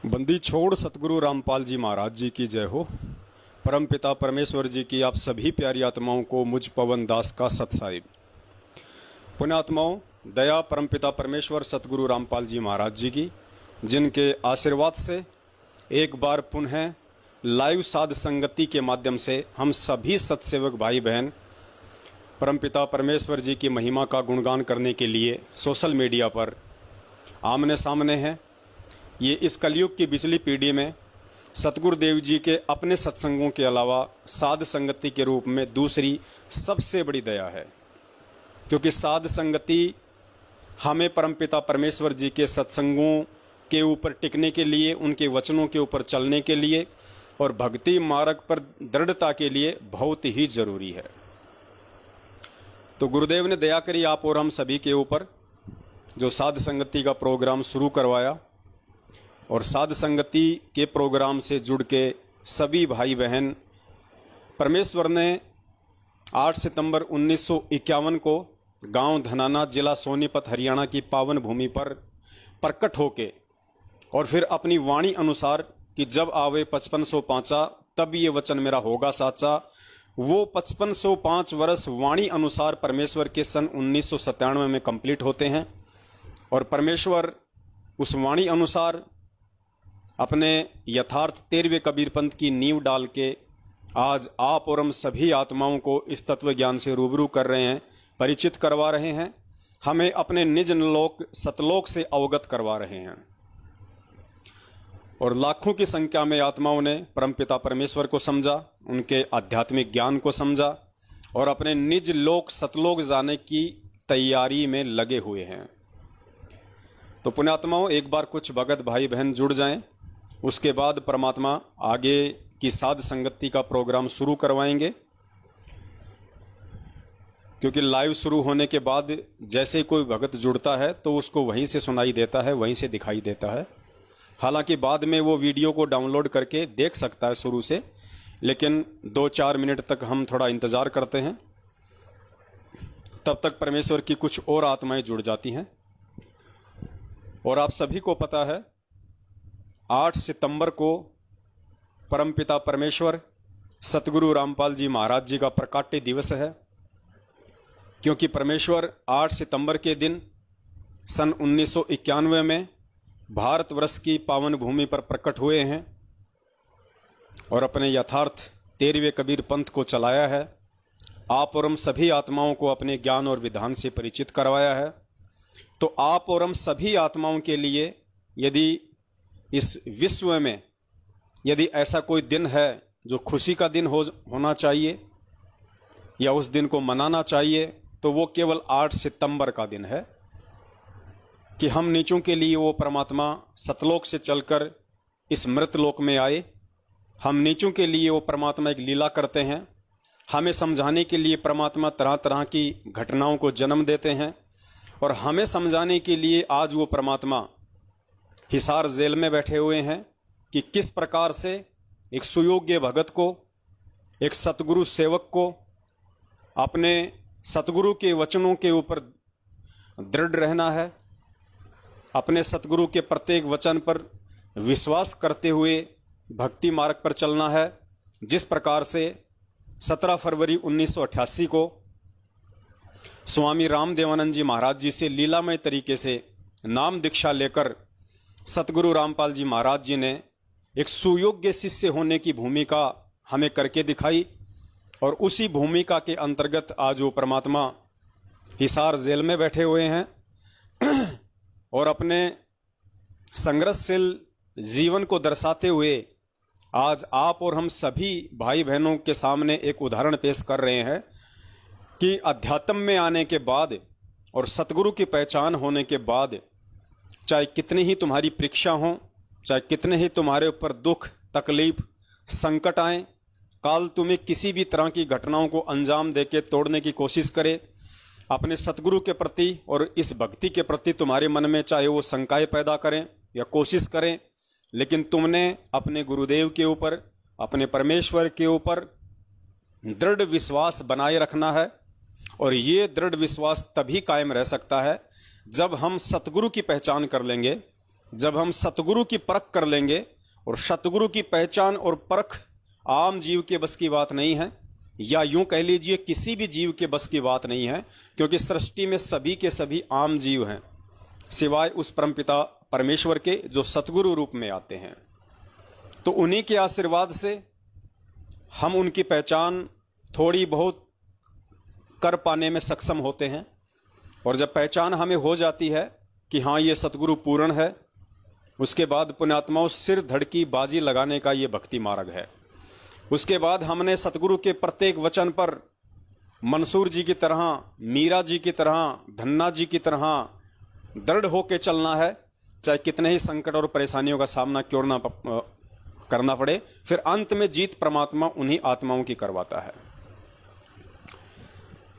बंदी छोड़ सतगुरु रामपाल जी महाराज जी की जय हो। परमपिता परमेश्वर जी की आप सभी प्यारी आत्माओं को मुझ पवन दास का सतसाहिब। पुण्यात्माओं, दया परमपिता परमेश्वर सतगुरु रामपाल जी महाराज जी की, जिनके आशीर्वाद से एक बार पुनः लाइव साध संगति के माध्यम से हम सभी सत्सेवक भाई बहन परमपिता परमेश्वर जी की महिमा का गुणगान करने के लिए सोशल मीडिया पर आमने सामने हैं। ये इस कलयुग की बिचली पीढ़ी में सतगुरुदेव जी के अपने सत्संगों के अलावा साध संगति के रूप में दूसरी सबसे बड़ी दया है, क्योंकि साध संगति हमें परमपिता परमेश्वर जी के सत्संगों के ऊपर टिकने के लिए, उनके वचनों के ऊपर चलने के लिए और भक्ति मार्ग पर दृढ़ता के लिए बहुत ही जरूरी है। तो गुरुदेव ने दया करी आप और हम सभी के ऊपर, जो साध संगति का प्रोग्राम शुरू करवाया और साध संगति के प्रोग्राम से जुड़ के सभी भाई बहन, परमेश्वर ने 8 सितंबर 1951 को गांव धनाना, जिला सोनीपत, हरियाणा की पावन भूमि पर प्रकट होके और फिर अपनी वाणी अनुसार कि जब आवे 5505 तब ये वचन मेरा होगा साचा, वो 5505 वर्ष वाणी अनुसार परमेश्वर के सन 1997 में कंप्लीट होते हैं। और परमेश्वर उस वाणी अनुसार अपने यथार्थ 13वें कबीर पंथ की नींव डाल के आज आप और हम सभी आत्माओं को इस तत्व ज्ञान से रूबरू कर रहे हैं, परिचित करवा रहे हैं, हमें अपने निज लोक सतलोक से अवगत करवा रहे हैं। और लाखों की संख्या में आत्माओं ने परमपिता परमेश्वर को समझा, उनके आध्यात्मिक ज्ञान को समझा और अपने निज लोक सतलोक जाने की तैयारी में लगे हुए हैं। तो पुण्यात्माओं, एक बार कुछ भगत भाई बहन जुड़ जाएं, उसके बाद परमात्मा आगे की साध संगति का प्रोग्राम शुरू करवाएंगे। क्योंकि लाइव शुरू होने के बाद जैसे कोई भगत जुड़ता है तो उसको वहीं से सुनाई देता है, वहीं से दिखाई देता है। हालांकि बाद में वो वीडियो को डाउनलोड करके देख सकता है शुरू से, लेकिन 2-4 मिनट तक हम थोड़ा इंतज़ार करते हैं, तब तक परमेश्वर की कुछ और आत्माएं जुड़ जाती हैं। और आप सभी को पता है 8 सितंबर को परमपिता परमेश्वर सतगुरु रामपाल जी महाराज जी का प्रकाट्य दिवस है। क्योंकि परमेश्वर 8 सितंबर के दिन सन 1991 में भारतवर्ष की पावन भूमि पर प्रकट हुए हैं और अपने यथार्थ 13वें कबीर पंथ को चलाया है। आप और हम सभी आत्माओं को अपने ज्ञान और विधान से परिचित करवाया है। तो आप और हम सभी आत्माओं के लिए यदि इस विश्व में यदि ऐसा कोई दिन है जो खुशी का दिन होना चाहिए या उस दिन को मनाना चाहिए, तो वो केवल 8 सितंबर का दिन है कि हम नीचों के लिए वो परमात्मा सतलोक से चलकर इस मृत लोक में आए। हम नीचों के लिए वो परमात्मा एक लीला करते हैं, हमें समझाने के लिए परमात्मा तरह तरह की घटनाओं को जन्म देते हैं और हमें समझाने के लिए आज वो परमात्मा हिसार जेल में बैठे हुए हैं कि किस प्रकार से एक सुयोग्य भगत को, एक सतगुरु सेवक को अपने सतगुरु के वचनों के ऊपर दृढ़ रहना है, अपने सतगुरु के प्रत्येक वचन पर विश्वास करते हुए भक्ति मार्ग पर चलना है। जिस प्रकार से 17 फरवरी 1988 को स्वामी रामदेवानंद जी महाराज जी से लीलामय तरीके से नाम दीक्षा लेकर सतगुरु रामपाल जी महाराज जी ने एक सुयोग्य शिष्य होने की भूमिका हमें करके दिखाई और उसी भूमिका के अंतर्गत आज वो परमात्मा हिसार जेल में बैठे हुए हैं और अपने संघर्षशील जीवन को दर्शाते हुए आज आप और हम सभी भाई बहनों के सामने एक उदाहरण पेश कर रहे हैं कि अध्यात्म में आने के बाद और सतगुरु की पहचान होने के बाद चाहे कितनी ही तुम्हारी परीक्षा हो, चाहे कितने ही तुम्हारे ऊपर दुख, तकलीफ, संकट आए, काल तुम्हें किसी भी तरह की घटनाओं को अंजाम देके तोड़ने की कोशिश करे, अपने सतगुरु के प्रति और इस भक्ति के प्रति तुम्हारे मन में चाहे वो शंकाएं पैदा करें या कोशिश करें, लेकिन तुमने अपने गुरुदेव के ऊपर, अपने परमेश्वर के ऊपर दृढ़ विश्वास बनाए रखना है। और ये दृढ़ विश्वास तभी कायम रह सकता है जब हम सतगुरु की पहचान कर लेंगे, जब हम सतगुरु की परख कर लेंगे, और सतगुरु की पहचान और परख आम जीव के बस की बात नहीं है, या यूं कह लीजिए किसी भी जीव के बस की बात नहीं है, क्योंकि सृष्टि में सभी के सभी आम जीव हैं सिवाय उस परमपिता परमेश्वर के जो सतगुरु रूप में आते हैं। तो उन्हीं के आशीर्वाद से हम उनकी पहचान थोड़ी बहुत कर पाने में सक्षम होते हैं। और जब पहचान हमें हो जाती है कि हाँ ये सतगुरु पूर्ण है, उसके बाद पुण्यात्माओं सिर धड़की बाजी लगाने का ये भक्ति मार्ग है। उसके बाद हमने सतगुरु के प्रत्येक वचन पर मंसूर जी की तरह, मीरा जी की तरह, धन्ना जी की तरह दृढ़ होकर चलना है, चाहे कितने ही संकट और परेशानियों का सामना क्यों ना करना पड़े। फिर अंत में जीत परमात्मा उन्हीं आत्माओं की करवाता है।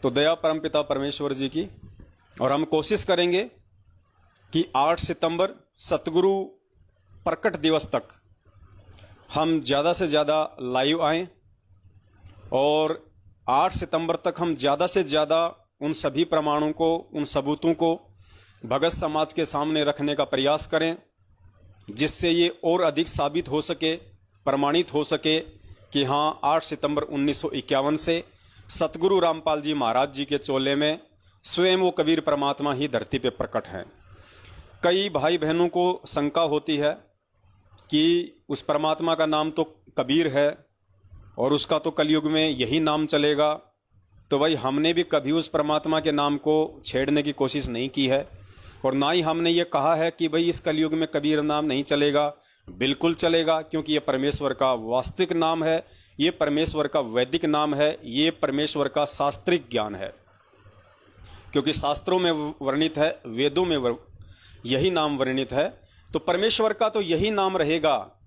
तो दया परमपिता परमेश्वर जी की, और हम कोशिश करेंगे कि 8 सितंबर सतगुरु प्रकट दिवस तक हम ज़्यादा से ज़्यादा लाइव आएँ, और 8 सितंबर तक हम ज़्यादा से ज़्यादा उन सभी प्रमाणों को, उन सबूतों को भगत समाज के सामने रखने का प्रयास करें, जिससे ये और अधिक साबित हो सके, प्रमाणित हो सके कि हाँ 8 सितंबर 1951 से सतगुरु रामपाल जी महाराज जी के चोले में स्वयं वो कबीर परमात्मा ही धरती पे प्रकट हैं। कई भाई बहनों को शंका होती है कि उस परमात्मा का नाम तो कबीर है और उसका तो कलयुग में यही नाम चलेगा। तो भाई हमने भी कभी उस परमात्मा के नाम को छेड़ने की कोशिश नहीं की है, और ना ही हमने ये कहा है कि भाई इस कलयुग में कबीर नाम नहीं चलेगा। बिल्कुल चलेगा, क्योंकि ये परमेश्वर का वास्तविक नाम है, ये परमेश्वर का वैदिक नाम है, ये परमेश्वर का शास्त्रिक ज्ञान है। क्योंकि शास्त्रों में वर्णित है, वेदों में यही नाम वर्णित है, तो परमेश्वर का तो यही नाम रहेगा।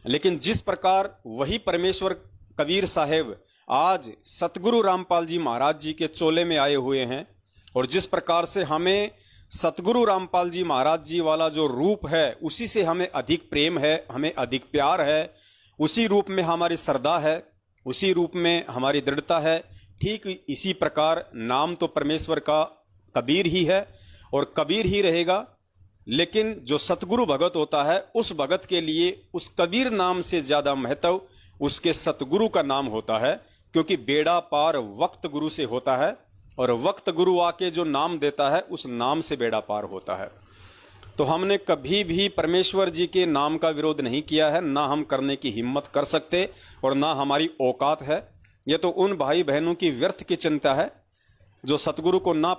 लेकिन जिस प्रकार वही परमेश्वर कबीर साहेब आज सतगुरु रामपाल जी महाराज जी के चोले में आए हुए हैं, और जिस प्रकार से हमें सतगुरु रामपाल जी महाराज जी वाला जो रूप है उसी से हमें अधिक प्रेम है, हमें अधिक प्यार है, उसी रूप में हमारी श्रद्धा है, उसी रूप में हमारी दृढ़ता है। ठीक इसी प्रकार नाम तो परमेश्वर का कबीर ही है और कबीर ही रहेगा। लेकिन जो सतगुरु भगत होता है, उस भगत के लिए उस कबीर नाम से ज्यादा महत्व उसके सतगुरु का नाम होता है, क्योंकि बेड़ा पार वक्त गुरु से होता है, और वक्त गुरु आके जो नाम देता है उस नाम से बेड़ा पार होता है। तो हमने कभी भी परमेश्वर जी के नाम का विरोध नहीं किया है, ना हम करने की हिम्मत कर सकते और ना हमारी औकात है। यह तो उन भाई बहनों की व्यर्थ की चिंता है जो सतगुरु को ना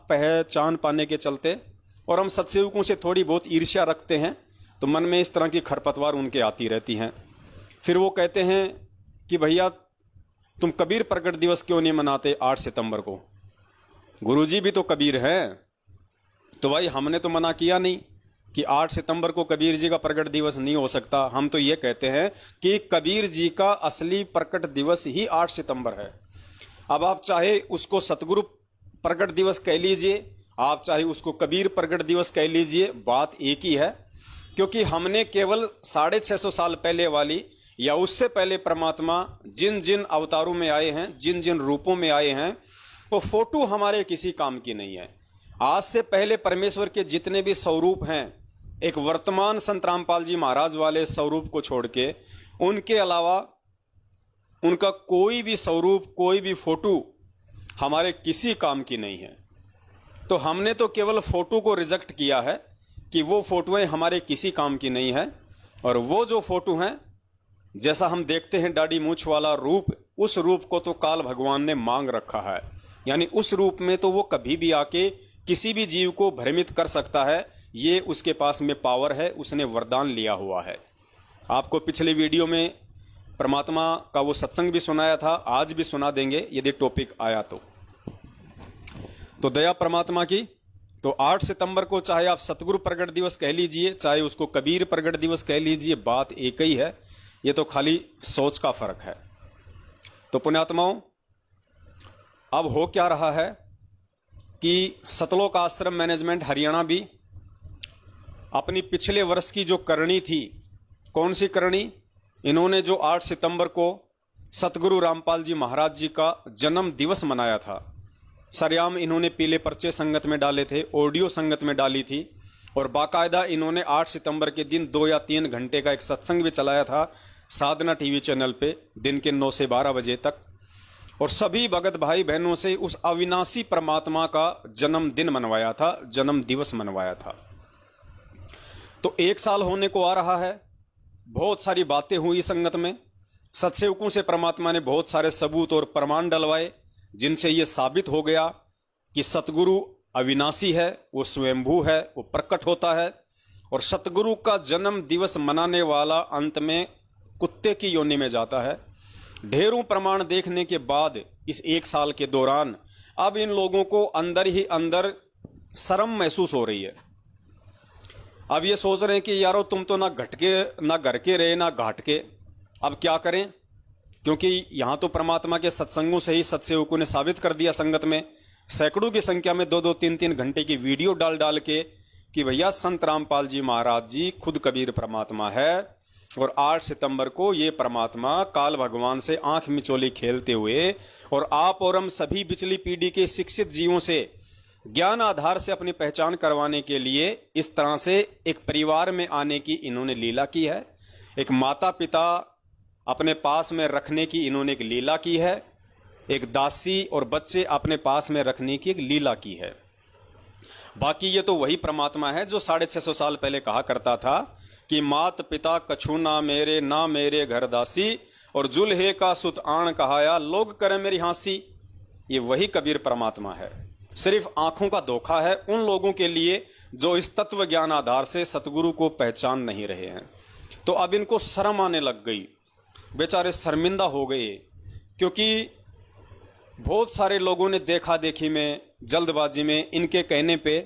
पहचान पाने के चलते, और हम सत्सेवकों से थोड़ी बहुत ईर्ष्या रखते हैं, तो मन में इस तरह की खरपतवार उनके आती रहती हैं। फिर वो कहते हैं कि भैया तुम कबीर प्रकट दिवस क्यों नहीं मनाते 8 सितंबर को? गुरुजी भी तो कबीर हैं। तो भाई हमने तो मना किया नहीं कि 8 सितंबर को कबीर जी का प्रकट दिवस नहीं हो सकता। हम तो ये कहते हैं कि कबीर जी का असली प्रकट दिवस ही 8 सितंबर है। अब आप चाहे उसको सतगुरु प्रकट दिवस कह लीजिए, आप चाहे उसको कबीर प्रकट दिवस कह लीजिए, बात एक ही है। क्योंकि हमने केवल 650 साल पहले वाली या उससे पहले परमात्मा जिन जिन अवतारों में आए हैं, जिन जिन रूपों में आए हैं, वो फोटो हमारे किसी काम की नहीं है। आज से पहले परमेश्वर के जितने भी स्वरूप हैं, एक वर्तमान संत रामपाल जी महाराज वाले स्वरूप को छोड़ के, उनके अलावा उनका कोई भी स्वरूप, कोई भी फोटो हमारे किसी काम की नहीं है। तो हमने तो केवल फोटो को रिजेक्ट किया है कि वो फोटोएं हमारे किसी काम की नहीं है। और वो जो फोटो हैं, जैसा हम देखते हैं दाढ़ी मूछ वाला रूप, उस रूप को तो काल भगवान ने मांग रखा है। यानी उस रूप में तो वो कभी भी आके किसी भी जीव को भ्रमित कर सकता है। ये उसके पास में पावर है, उसने वरदान लिया हुआ है। आपको पिछले वीडियो में परमात्मा का वो सत्संग भी सुनाया था, आज भी सुना देंगे यदि टॉपिक आया तो दया परमात्मा की। तो 8 सितंबर को चाहे आप सतगुरु प्रगट दिवस कह लीजिए, चाहे उसको कबीर प्रगट दिवस कह लीजिए, बात एक ही है। ये तो खाली सोच का फर्क है। तो पुण्यात्माओं, अब हो क्या रहा है कि सतलोक आश्रम मैनेजमेंट हरियाणा भी अपनी पिछले वर्ष की जो करनी थी, कौन सी करनी? इन्होंने जो 8 सितंबर को सतगुरु रामपाल जी महाराज जी का जन्म दिवस मनाया था, सरेआम इन्होंने पीले पर्चे संगत में डाले थे, ऑडियो संगत में डाली थी, और बाकायदा इन्होंने 8 सितंबर के दिन 2 या 3 घंटे का एक सत्संग भी चलाया था साधना टीवी चैनल पे, दिन के 9 से 12 बजे तक, और सभी भगत भाई बहनों से उस अविनाशी परमात्मा का जन्मदिन मनवाया था, जन्म दिवस मनवाया था। तो 1 साल होने को आ रहा है। बहुत सारी बातें हुई संगत में, सत्सेवकों से परमात्मा ने बहुत सारे सबूत और प्रमाण डलवाए, जिनसे ये साबित हो गया कि सतगुरु अविनाशी है, वो स्वयंभू है, वो प्रकट होता है। और सतगुरु का जन्म दिवस मनाने वाला अंत में कुत्ते की योनि में जाता है। ढेरों प्रमाण देखने के बाद इस 1 साल के दौरान अब इन लोगों को अंदर ही अंदर शर्म महसूस हो रही है। अब ये सोच रहे हैं कि यारो तुम तो ना घटके ना घर के रहे ना घाट के, अब क्या करें, क्योंकि यहां तो परमात्मा के सत्संगों से ही सत्सेवकों ने साबित कर दिया संगत में, सैकड़ों की संख्या में 2-2, 3-3 घंटे की वीडियो डाल डाल के कि भैया संत रामपाल जी महाराज जी खुद कबीर परमात्मा है, और 8 सितंबर को ये परमात्मा काल भगवान से आंख मिचोली खेलते हुए और आप और हम सभी पिछली पीढ़ी के शिक्षित जीवों से ज्ञान आधार से अपनी पहचान करवाने के लिए इस तरह से एक परिवार में आने की इन्होंने लीला की है। एक माता पिता अपने पास में रखने की इन्होंने एक लीला की है। एक दासी और बच्चे अपने पास में रखने की एक लीला की है। बाकी ये तो वही परमात्मा है जो 650 साल पहले कहा करता था कि मात पिता कछु ना मेरे घर दासी, और जुल्हे का सुत आण कहाया लोग करे मेरी हांसी। ये वही कबीर परमात्मा है। सिर्फ आंखों का धोखा है उन लोगों के लिए जो इस तत्व ज्ञान आधार से सतगुरु को पहचान नहीं रहे हैं। तो अब इनको शर्म आने लग गई, बेचारे शर्मिंदा हो गए, क्योंकि बहुत सारे लोगों ने देखा देखी में, जल्दबाजी में इनके कहने पे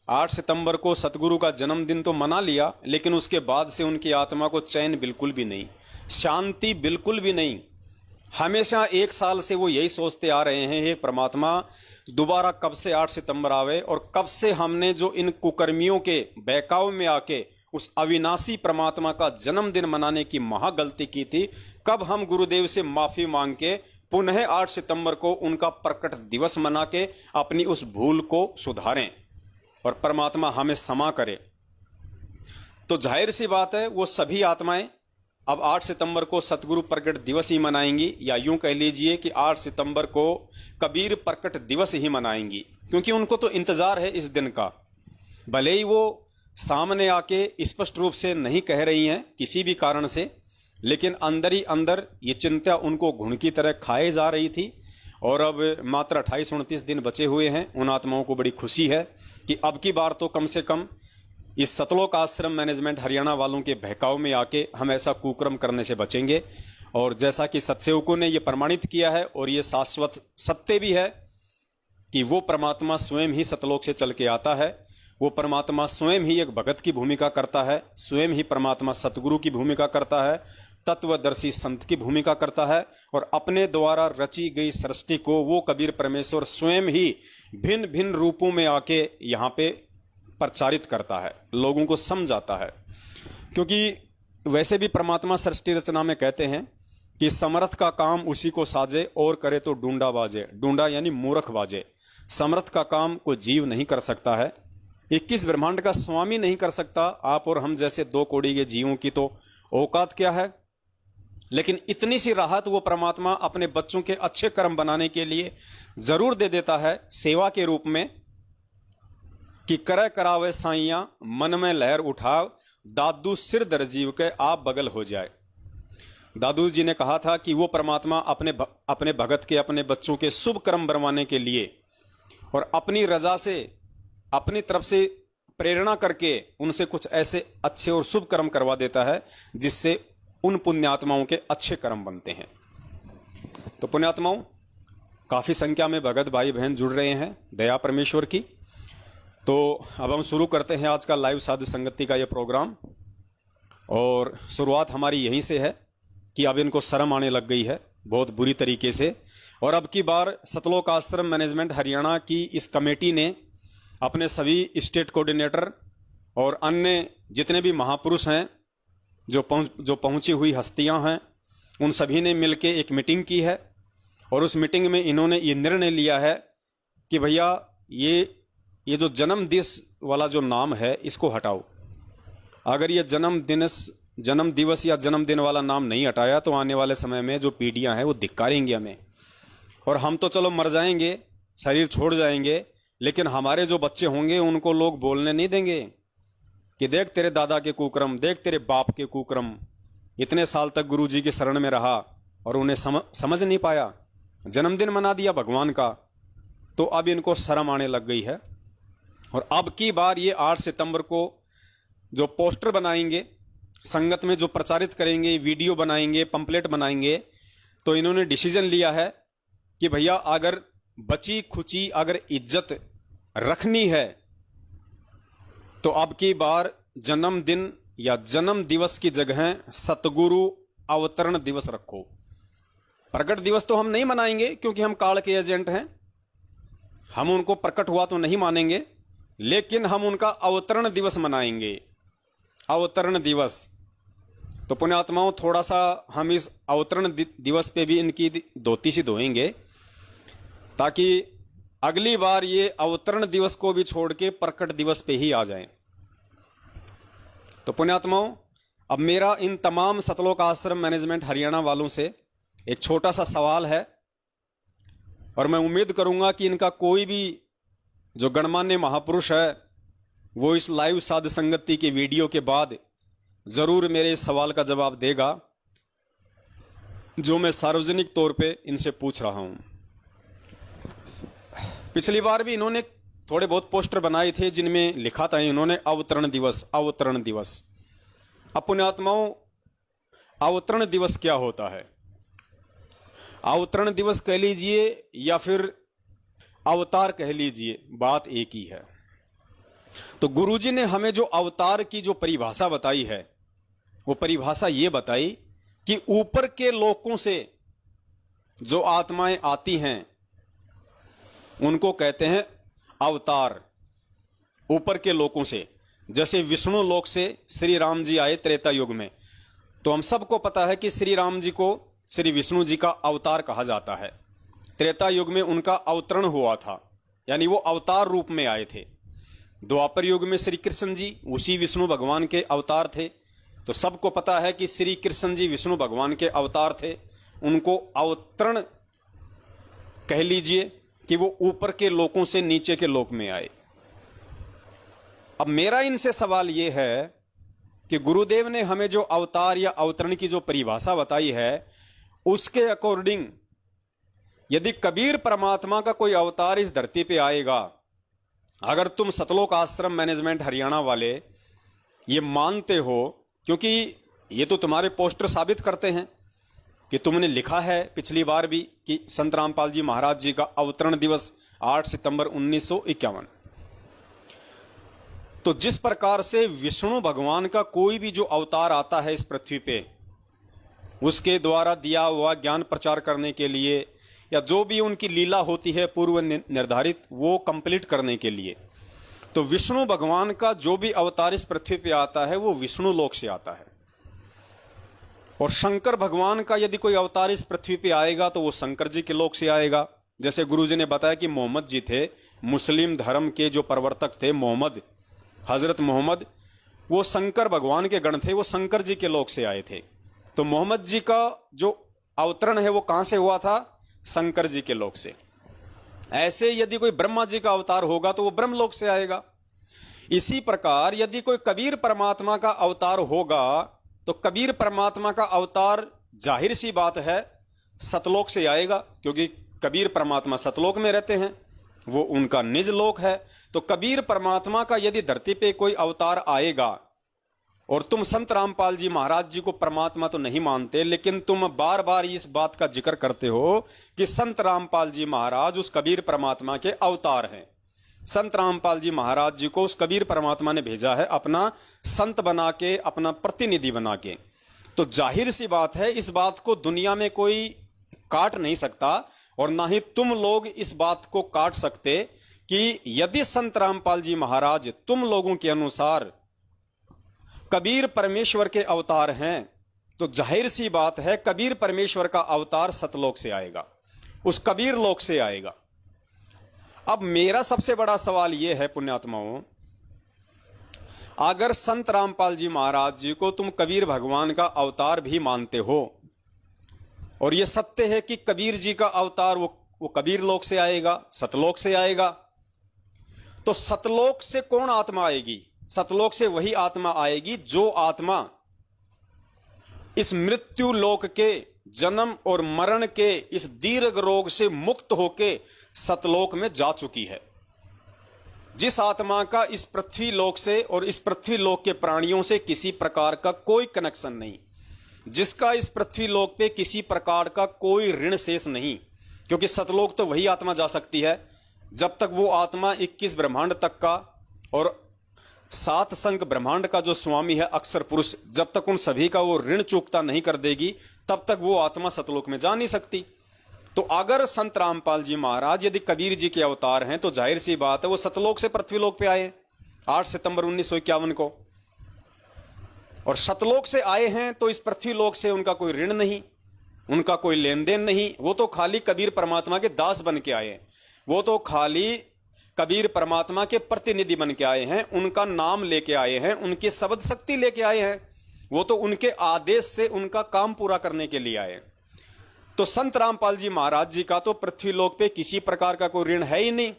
8 सितंबर को सतगुरु का जन्मदिन तो मना लिया, लेकिन उसके बाद से उनकी आत्मा को चैन बिल्कुल भी नहीं, शांति बिल्कुल भी नहीं। हमेशा 1 साल से वो यही सोचते आ रहे हैं, हे परमात्मा दोबारा कब से 8 सितंबर आवे, और कब से हमने जो इन कुकर्मियों के बहकाव में आके उस अविनाशी परमात्मा का जन्मदिन मनाने की महागलती की थी, कब हम गुरुदेव से माफी मांग के पुनः 8 सितंबर को उनका प्रकट दिवस मना के अपनी उस भूल को सुधारें और परमात्मा हमें क्षमा करे। तो जाहिर सी बात है वो सभी आत्माएं अब 8 सितंबर को सतगुरु प्रकट दिवस ही मनाएंगी, या यूं कह लीजिए कि 8 सितंबर को कबीर प्रकट दिवस ही मनाएंगी, क्योंकि उनको तो इंतजार है इस दिन का। भले ही वो सामने आके स्पष्ट रूप से नहीं कह रही हैं किसी भी कारण से, लेकिन अंदर ही अंदर ये चिंता उनको घुन की तरह खाए जा रही थी। और अब मात्र 28-29 दिन बचे हुए हैं। उन आत्माओं को बड़ी खुशी है कि अब की बार तो कम से कम इस सतलोक आश्रम मैनेजमेंट हरियाणा वालों के बहकाव में आके हम ऐसा कुकर्म करने से बचेंगे। और जैसा कि सत्सेवकों ने ये प्रमाणित किया है, और ये शाश्वत सत्य भी है कि वो परमात्मा स्वयं ही सतलोक से चल के आता है। वो परमात्मा स्वयं ही एक भगत की भूमिका करता है, स्वयं ही परमात्मा सतगुरु की भूमिका करता है, तत्वदर्शी संत की भूमिका करता है, और अपने द्वारा रची गई सृष्टि को वो कबीर परमेश्वर स्वयं ही भिन्न भिन्न रूपों में आके यहाँ पे प्रचारित करता है, लोगों को समझाता है। क्योंकि वैसे भी परमात्मा सृष्टि रचना में कहते हैं कि समर्थ का काम उसी को साजे, और करे तो डूंडा बाजे। डूंडा यानी मूर्ख बाजे। समर्थ का काम कोई जीव नहीं कर सकता है, 21 ब्रह्मांड का स्वामी नहीं कर सकता। आप और हम जैसे 2 कौड़ी के जीवों की तो औकात क्या है। लेकिन इतनी सी राहत वो परमात्मा अपने बच्चों के अच्छे कर्म बनाने के लिए जरूर दे देता है, सेवा के रूप में, कि करे करावे साइया मन में लहर उठाव, दादू सिर दरजीव के आप बगल हो जाए। दादू जी ने कहा था कि वो परमात्मा अपने भगत के, अपने बच्चों के शुभ कर्म बनवाने के लिए और अपनी रजा से, अपनी तरफ से प्रेरणा करके उनसे कुछ ऐसे अच्छे और शुभ कर्म करवा देता है जिससे उन पुण्यात्माओं के अच्छे कर्म बनते हैं। तो पुण्यात्माओं, काफी संख्या में भगत भाई बहन जुड़ रहे हैं, दया परमेश्वर की। तो अब हम शुरू करते हैं आज का लाइव साध संगति का ये प्रोग्राम। और शुरुआत हमारी यहीं से है कि अब इनको शर्म आने लग गई है बहुत बुरी तरीके से। और अब की बार सतलोक आश्रम मैनेजमेंट हरियाणा की इस कमेटी ने अपने सभी स्टेट कोऑर्डिनेटर और अन्य जितने भी महापुरुष हैं, जो पहुंची हुई हस्तियां हैं, उन सभी ने मिलकर एक मीटिंग की है। और उस मीटिंग में इन्होंने ये निर्णय लिया है कि भैया ये ये जो जन्म दिवस वाला जो नाम है इसको हटाओ। अगर ये जन्म दिवस या जन्मदिन वाला नाम नहीं हटाया तो आने वाले समय में जो पीढ़ियां हैं वो धिक्कारेंगी हमें, और हम तो चलो मर जाएंगे, शरीर छोड़ जाएंगे, लेकिन हमारे जो बच्चे होंगे उनको लोग बोलने नहीं देंगे कि देख तेरे दादा के कुकर्म, देख तेरे बाप के कुकर्म, इतने साल तक गुरुजी की शरण में रहा और उन्हें समझ नहीं पाया, जन्मदिन मना दिया भगवान का। तो अब इनको शर्म आने लग गई है। और अब की बार ये 8 सितंबर को जो पोस्टर बनाएंगे, संगत में जो प्रचारित करेंगे, वीडियो बनाएंगे, पंपलेट बनाएंगे, तो इन्होंने डिसीजन लिया है कि भैया अगर बची खुची अगर इज्जत रखनी है तो अब की बार जन्मदिन या जन्म दिवस की जगह सतगुरु अवतरण दिवस रखो। प्रकट दिवस तो हम नहीं मनाएंगे क्योंकि हम काल के एजेंट हैं, हम उनको प्रकट हुआ तो नहीं मानेंगे, लेकिन हम उनका अवतरण दिवस मनाएंगे। अवतरण दिवस तो पुण्यात्माओं, थोड़ा सा हम इस अवतरण दिवस पे भी इनकी धोती सी धोएंगे ताकि अगली बार ये अवतरण दिवस को भी छोड़ के प्रकट दिवस पे ही आ जाएं। तो पुण्यात्माओं, अब मेरा इन तमाम सतलोक आश्रम मैनेजमेंट हरियाणा वालों से एक छोटा सा सवाल है, और मैं उम्मीद करूंगा कि इनका कोई भी जो गणमान्य महापुरुष है वो इस लाइव साध संगति की वीडियो के बाद जरूर मेरे इस सवाल का जवाब देगा जो मैं सार्वजनिक तौर पे इनसे पूछ रहा हूं। पिछली बार भी इन्होंने थोड़े बहुत पोस्टर बनाए थे जिनमें लिखा था इन्होंने अवतरण दिवस, अवतरण दिवस। अब पुण्यात्माओं, अवतरण दिवस क्या होता है? अवतरण दिवस कह लीजिए या फिर अवतार कह लीजिए, बात एक ही है। तो गुरुजी ने हमें जो अवतार की जो परिभाषा बताई है वो परिभाषा ये बताई कि ऊपर के लोकों से जो आत्माएं आती हैं उनको कहते हैं अवतार। ऊपर के लोकों से, जैसे विष्णु लोक से श्री राम जी आए त्रेता युग में, तो हम सबको पता है कि श्री राम जी को श्री विष्णु जी का अवतार कहा जाता है। त्रेता युग में उनका अवतरण हुआ था, यानी वो अवतार रूप में आए थे। द्वापर युग में श्री कृष्ण जी उसी विष्णु भगवान के अवतार थे। तो सबको पता है कि श्री कृष्ण जी विष्णु भगवान के अवतार थे, उनको अवतरण कह लीजिए कि वो ऊपर के लोकों से नीचे के लोक में आए। अब मेरा इनसे सवाल ये है कि गुरुदेव ने हमें जो अवतार या अवतरण की जो परिभाषा बताई है उसके अकॉर्डिंग यदि कबीर परमात्मा का कोई अवतार इस धरती पे आएगा, अगर तुम सतलोक आश्रम मैनेजमेंट हरियाणा वाले ये मानते हो, क्योंकि ये तो तुम्हारे पोस्टर साबित करते हैं कि तुमने लिखा है पिछली बार भी कि संत रामपाल जी महाराज जी का अवतरण दिवस 8 सितंबर 1951। तो जिस प्रकार से विष्णु भगवान का कोई भी जो अवतार आता है इस पृथ्वी पे, उसके द्वारा दिया हुआ ज्ञान प्रचार करने के लिए या जो भी उनकी लीला होती है पूर्व निर्धारित, वो कंप्लीट करने के लिए, तो विष्णु भगवान का जो भी अवतार इस पृथ्वी पे आता है वो विष्णु लोक से आता है। और शंकर भगवान का यदि कोई अवतार इस पृथ्वी पे आएगा तो वो शंकर जी के लोक से आएगा। जैसे गुरुजी ने बताया कि मोहम्मद जी थे, मुस्लिम धर्म के जो प्रवर्तक थे, मोहम्मद, हजरत मोहम्मद, वो शंकर भगवान के गण थे, वो शंकर जी के लोक से आए थे। तो मोहम्मद जी का जो अवतरण है वो कहां से हुआ था? शंकर जी के लोक से। ऐसे यदि कोई ब्रह्मा जी का अवतार होगा तो वो ब्रह्म लोक से आएगा। इसी प्रकार यदि कोई कबीर परमात्मा का अवतार होगा तो कबीर परमात्मा का अवतार जाहिर सी बात है सतलोक से आएगा, क्योंकि कबीर परमात्मा सतलोक में रहते हैं, वो उनका निज लोक है। तो कबीर परमात्मा का यदि धरती पे कोई अवतार आएगा, और तुम संत रामपाल जी महाराज जी को परमात्मा तो नहीं मानते, लेकिन तुम बार बार इस बात का जिक्र करते हो कि संत रामपाल जी महाराज उस कबीर परमात्मा के अवतार हैं। संत रामपाल जी महाराज जी को उस कबीर परमात्मा ने भेजा है अपना संत बना के, अपना प्रतिनिधि बना के। तो जाहिर सी बात है इस बात को दुनिया में कोई काट नहीं सकता, और ना ही तुम लोग इस बात को काट सकते कि यदि संत रामपाल जी महाराज तुम लोगों के अनुसार कबीर परमेश्वर के अवतार हैं, तो जाहिर सी बात है कबीर परमेश्वर का अवतार सतलोक से आएगा, उस कबीर लोक से आएगा। अब मेरा सबसे बड़ा सवाल यह है पुण्यात्माओं, अगर संत रामपाल जी महाराज जी को तुम कबीर भगवान का अवतार भी मानते हो, और यह सत्य है कि कबीर जी का अवतार वो कबीर लोक से आएगा, सतलोक से आएगा, तो सतलोक से कौन आत्मा आएगी? सतलोक से वही आत्मा आएगी जो आत्मा इस मृत्यु लोक के जन्म और मरण के इस दीर्घ रोग से मुक्त होके सतलोक में जा चुकी है। जिस आत्मा का इस पृथ्वी लोक से और इस पृथ्वी लोक के प्राणियों से किसी प्रकार का कोई कनेक्शन नहीं, जिसका इस पृथ्वी लोक पे किसी प्रकार का कोई ऋण शेष नहीं, क्योंकि सतलोक तो वही आत्मा जा सकती है जब तक वो आत्मा 21 ब्रह्मांड तक का और 7 संख्य ब्रह्मांड का जो स्वामी है अक्षर पुरुष, जब तक उन सभी का वो ऋण चुकता नहीं कर देगी तब तक वो आत्मा सतलोक में जा नहीं सकती। तो अगर संत रामपाल जी महाराज यदि कबीर जी के अवतार हैं तो जाहिर सी बात है वो सतलोक से पृथ्वीलोक पे आए 8 सितंबर 1951 को, और सतलोक से आए हैं तो इस पृथ्वीलोक से उनका कोई ऋण नहीं, उनका कोई लेन देन नहीं, वो तो खाली कबीर परमात्मा के दास बन के आए हैं, वो तो खाली कबीर परमात्मा के प्रतिनिधि बन के आए हैं, उनका नाम लेके आए हैं, उनकी शब्द शक्ति लेके आए हैं, वो तो उनके आदेश से उनका काम पूरा करने के लिए आए। तो संत रामपाल जी महाराज जी का तो पृथ्वीलोक पे किसी प्रकार का कोई ऋण है ही नहीं।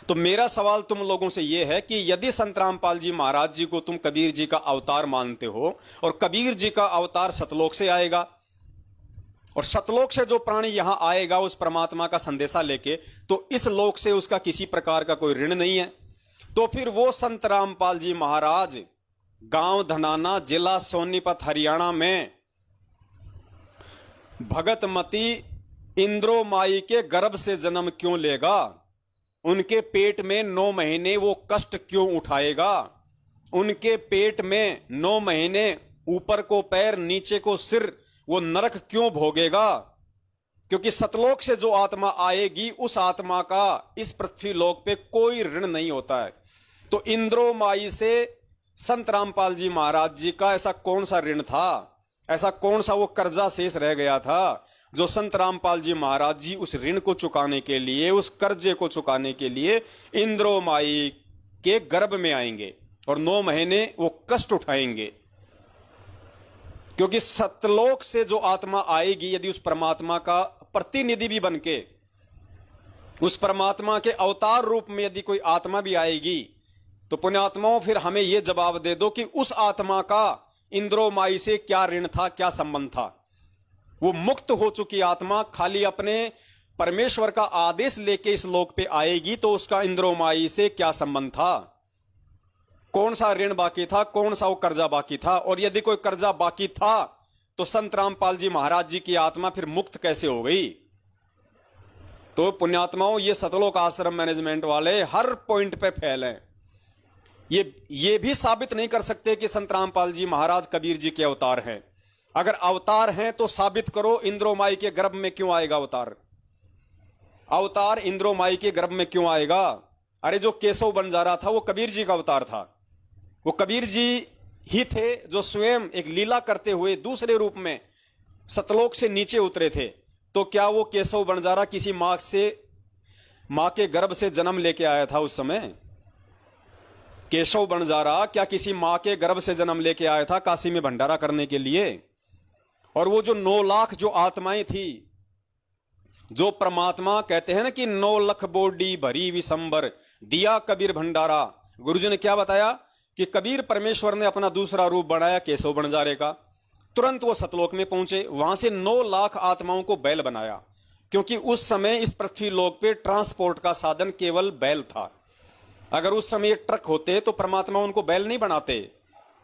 तो मेरा सवाल तुम लोगों से यह है कि यदि संत रामपाल जी महाराज जी को तुम कबीर जी का अवतार मानते हो और कबीर जी का अवतार सतलोक से आएगा और सतलोक से जो प्राणी यहां आएगा उस परमात्मा का संदेशा लेके, तो इस लोक से उसका किसी प्रकार का कोई ऋण नहीं है, तो फिर वो संत रामपाल जी महाराज गांव धनाना जिला सोनीपत हरियाणा में भगतमती इंद्रो माई के गर्भ से जन्म क्यों लेगा? उनके पेट में 9 महीने वो कष्ट क्यों उठाएगा? उनके पेट में 9 महीने ऊपर को पैर नीचे को सिर वो नरक क्यों भोगेगा? क्योंकि सतलोक से जो आत्मा आएगी उस आत्मा का इस पृथ्वी लोक पे कोई ऋण नहीं होता है। तो इंद्रो माई से संत रामपाल जी महाराज जी का ऐसा कौन सा ऋण था, ऐसा कौन सा वो कर्जा शेष रह गया था जो संत रामपाल जी महाराज जी उस ऋण को चुकाने के लिए, उस कर्जे को चुकाने के लिए इंद्रो माई के गर्भ में आएंगे और 9 महीने वो कष्ट उठाएंगे। क्योंकि सतलोक से जो आत्मा आएगी यदि उस परमात्मा का प्रतिनिधि भी बनके, उस परमात्मा के अवतार रूप में यदि कोई आत्मा भी आएगी, तो पुण्यात्माओं फिर हमें यह जवाब दे दो कि उस आत्मा का इंद्रो माई से क्या ऋण था, क्या संबंध था? वो मुक्त हो चुकी आत्मा खाली अपने परमेश्वर का आदेश लेके इस लोक पे आएगी, तो उसका इंद्रो माई से क्या संबंध था? कौन सा ऋण बाकी था, कौन सा वो कर्जा बाकी था? और यदि कोई कर्जा बाकी था तो संत रामपाल जी महाराज जी की आत्मा फिर मुक्त कैसे हो गई? तो पुण्यात्माओं ये सतलोक आश्रम मैनेजमेंट वाले हर पॉइंट पे फेल हैं। ये भी साबित नहीं कर सकते कि संत रामपाल जी महाराज कबीर जी के अवतार हैं। अगर अवतार हैं तो साबित करो इंद्रो माई के गर्भ में क्यों आएगा अवतार? अवतार इंद्रो माई के गर्भ में क्यों आएगा? अरे जो केशव बंजारा था वो कबीर जी का अवतार था, वो कबीर जी ही थे जो स्वयं एक लीला करते हुए दूसरे रूप में सतलोक से नीचे उतरे थे। तो क्या वो केशव बंजारा किसी मां के गर्भ से जन्म लेके आया था उस समय? केशव बंजारा क्या किसी मां के गर्भ से जन्म लेके आया था काशी में भंडारा करने के लिए? और वो जो 9 लाख जो आत्माएं थी, जो परमात्मा कहते हैं ना कि 9 लाख बोडी भरी विशंबर दिया कबीर भंडारा, गुरुजी ने क्या बताया कि कबीर परमेश्वर ने अपना दूसरा रूप बनाया केशव बंजारे का, तुरंत वो सतलोक में पहुंचे, वहां से 9 लाख आत्माओं को बैल बनाया, क्योंकि उस समय इस पृथ्वी लोक पे ट्रांसपोर्ट का साधन केवल बैल था। अगर उस समय ट्रक होते तो परमात्मा उनको बैल नहीं बनाते,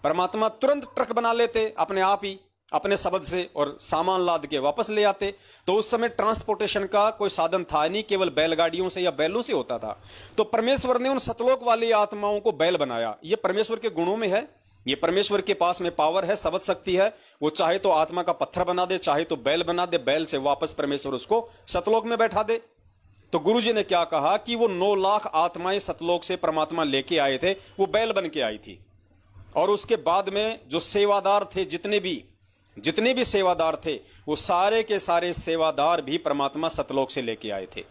परमात्मा तुरंत ट्रक बना लेते अपने आप ही अपने शब्द से और सामान लाद के वापस ले आते। तो उस समय ट्रांसपोर्टेशन का कोई साधन था नहीं, केवल बैलगाड़ियों से या बैलों से होता था। तो परमेश्वर ने उन सतलोक वाली आत्माओं को बैल बनाया। ये परमेश्वर के गुणों में है, ये परमेश्वर के पास में पावर है, शब्द शक्ति है। वो चाहे तो आत्मा का पत्थर बना दे, चाहे तो बैल बना दे, बैल से वापस परमेश्वर उसको सतलोक में बैठा दे। तो गुरुजी ने क्या कहा कि वो 9 लाख आत्माएं सतलोक से परमात्मा लेके आए थे, वो बैल बन के आई थी। और उसके बाद में जो सेवादार थे, जितने भी सेवादार थे, वो सारे के सारे सेवादार भी परमात्मा सतलोक से लेके आए थे।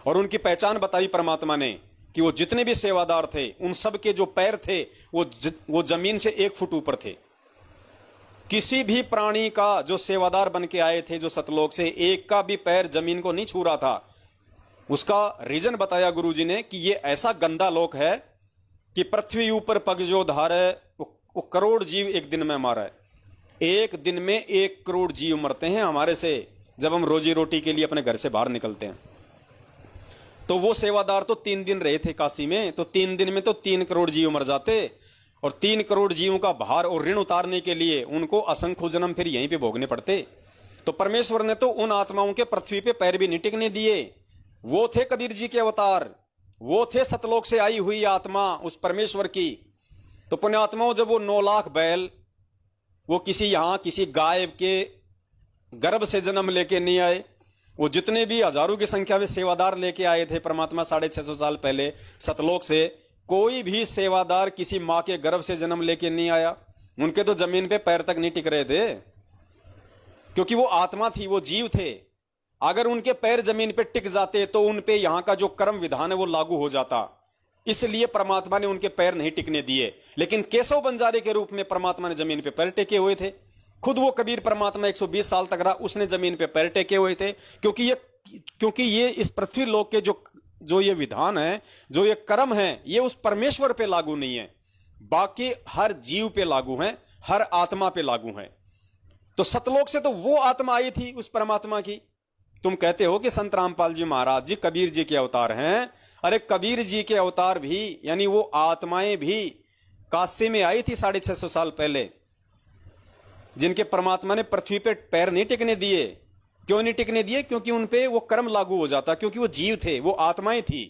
और उनकी पहचान बताई परमात्मा ने कि वो जितने भी सेवादार थे उन सब के जो पैर थे वो जमीन से 1 फुट ऊपर थे। किसी भी प्राणी का जो सेवादार बन के आए थे जो सतलोक से, एक का भी पैर जमीन को नहीं छू रहा था। उसका रीजन बताया गुरुजी ने कि ये ऐसा गंदा लोक है कि पृथ्वी ऊपर पग जो धारे वो करोड़ जीव एक दिन में मारा है। एक दिन में 1 करोड़ जीव मरते हैं हमारे से, जब हम रोजी रोटी के लिए अपने घर से बाहर निकलते हैं। तो वो सेवादार तो 3 दिन रहे थे काशी में, तो 3 दिन में तो 3 करोड़ जीव मर जाते, और 3 करोड़ जीवों का भार और ऋण उतारने के लिए उनको असंख्य जन्म फिर यहीं पे भोगने पड़ते। तो परमेश्वर ने तो उन आत्माओं के पृथ्वी पे पैर भी नहीं टिकने दिए। वो थे कबीर जी के अवतार, वो थे सतलोक से आई हुई आत्मा उस परमेश्वर की। तो पुण्यात्माओं, जब वो 9 लाख बैल वो किसी गाय के गर्भ से जन्म लेके नहीं आए, वो जितने भी हजारों की संख्या में सेवादार लेके आए थे परमात्मा 650 साल पहले सतलोक से, कोई भी सेवादार किसी मां के गर्भ से जन्म लेके नहीं आया। उनके तो जमीन पे पैर तक नहीं टिक रहे थे, क्योंकि वो आत्मा थी, वो जीव थे। अगर उनके पैर जमीन पे टिक जाते तो उन पे यहां का जो कर्म विधान है वो लागू हो जाता। इसलिए परमात्मा ने उनके पैर नहीं टिकने दिए। लेकिन केशव बंजारे के रूप में परमात्मा ने जमीन पे पैर टेके हुए थे। खुद वो कबीर परमात्मा 120 साल तक रहा, उसने जमीन पे पैर टेके हुए थे, क्योंकि ये इस पृथ्वी लोक के जो ये विधान है, जो ये कर्म है, ये उस परमेश्वर पे लागू नहीं है, बाकी हर जीव पे लागू है, हर आत्मा पे लागू है। तो सतलोक से तो वो आत्मा आई थी उस परमात्मा की। तुम कहते हो कि संत रामपाल जी महाराज जी कबीर जी के अवतार हैं। अरे कबीर जी के अवतार भी, यानी वो आत्माएं भी काशी में आई थी 650 साल पहले, जिनके परमात्मा ने पृथ्वी पे पैर नहीं टिकने दिए। क्यों नहीं टिकने दिए? क्योंकि उन पे वो कर्म लागू हो जाता, क्योंकि वो जीव थे, वो आत्माएं थी।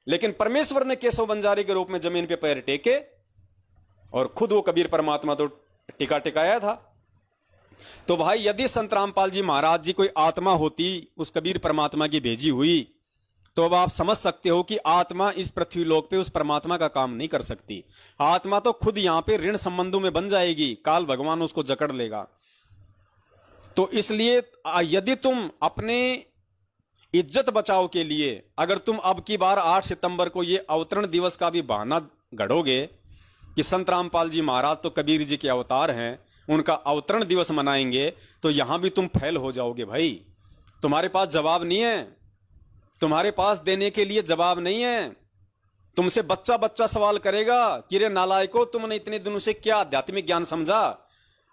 लेकिन परमेश्वर ने केशव बंजारे के रूप में जमीन पे पैर टेके, और खुद वो कबीर परमात्मा तो टिकाया था। तो भाई, यदि संत रामपाल जी महाराज जी कोई आत्मा होती उस कबीर परमात्मा की भेजी हुई, तो अब आप समझ सकते हो कि आत्मा इस पृथ्वी लोक पे उस परमात्मा का काम नहीं कर सकती। आत्मा तो खुद यहां पे ऋण संबंधों में बन जाएगी, काल भगवान उसको जकड़ लेगा। तो इसलिए यदि तुम अपने इज्जत बचाव के लिए, अगर तुम अब की बार 8 सितंबर को ये अवतरण दिवस का भी बहाना गढ़ोगे कि संत रामपाल जी महाराज तो कबीर जी के अवतार हैं, उनका अवतरण दिवस मनाएंगे, तो यहां भी तुम फेल हो जाओगे भाई। तुम्हारे पास जवाब नहीं है, तुम्हारे पास देने के लिए जवाब नहीं है। तुमसे बच्चा सवाल करेगा कि रे नालायको, तुमने इतने दिनों से क्या आध्यात्मिक ज्ञान समझा?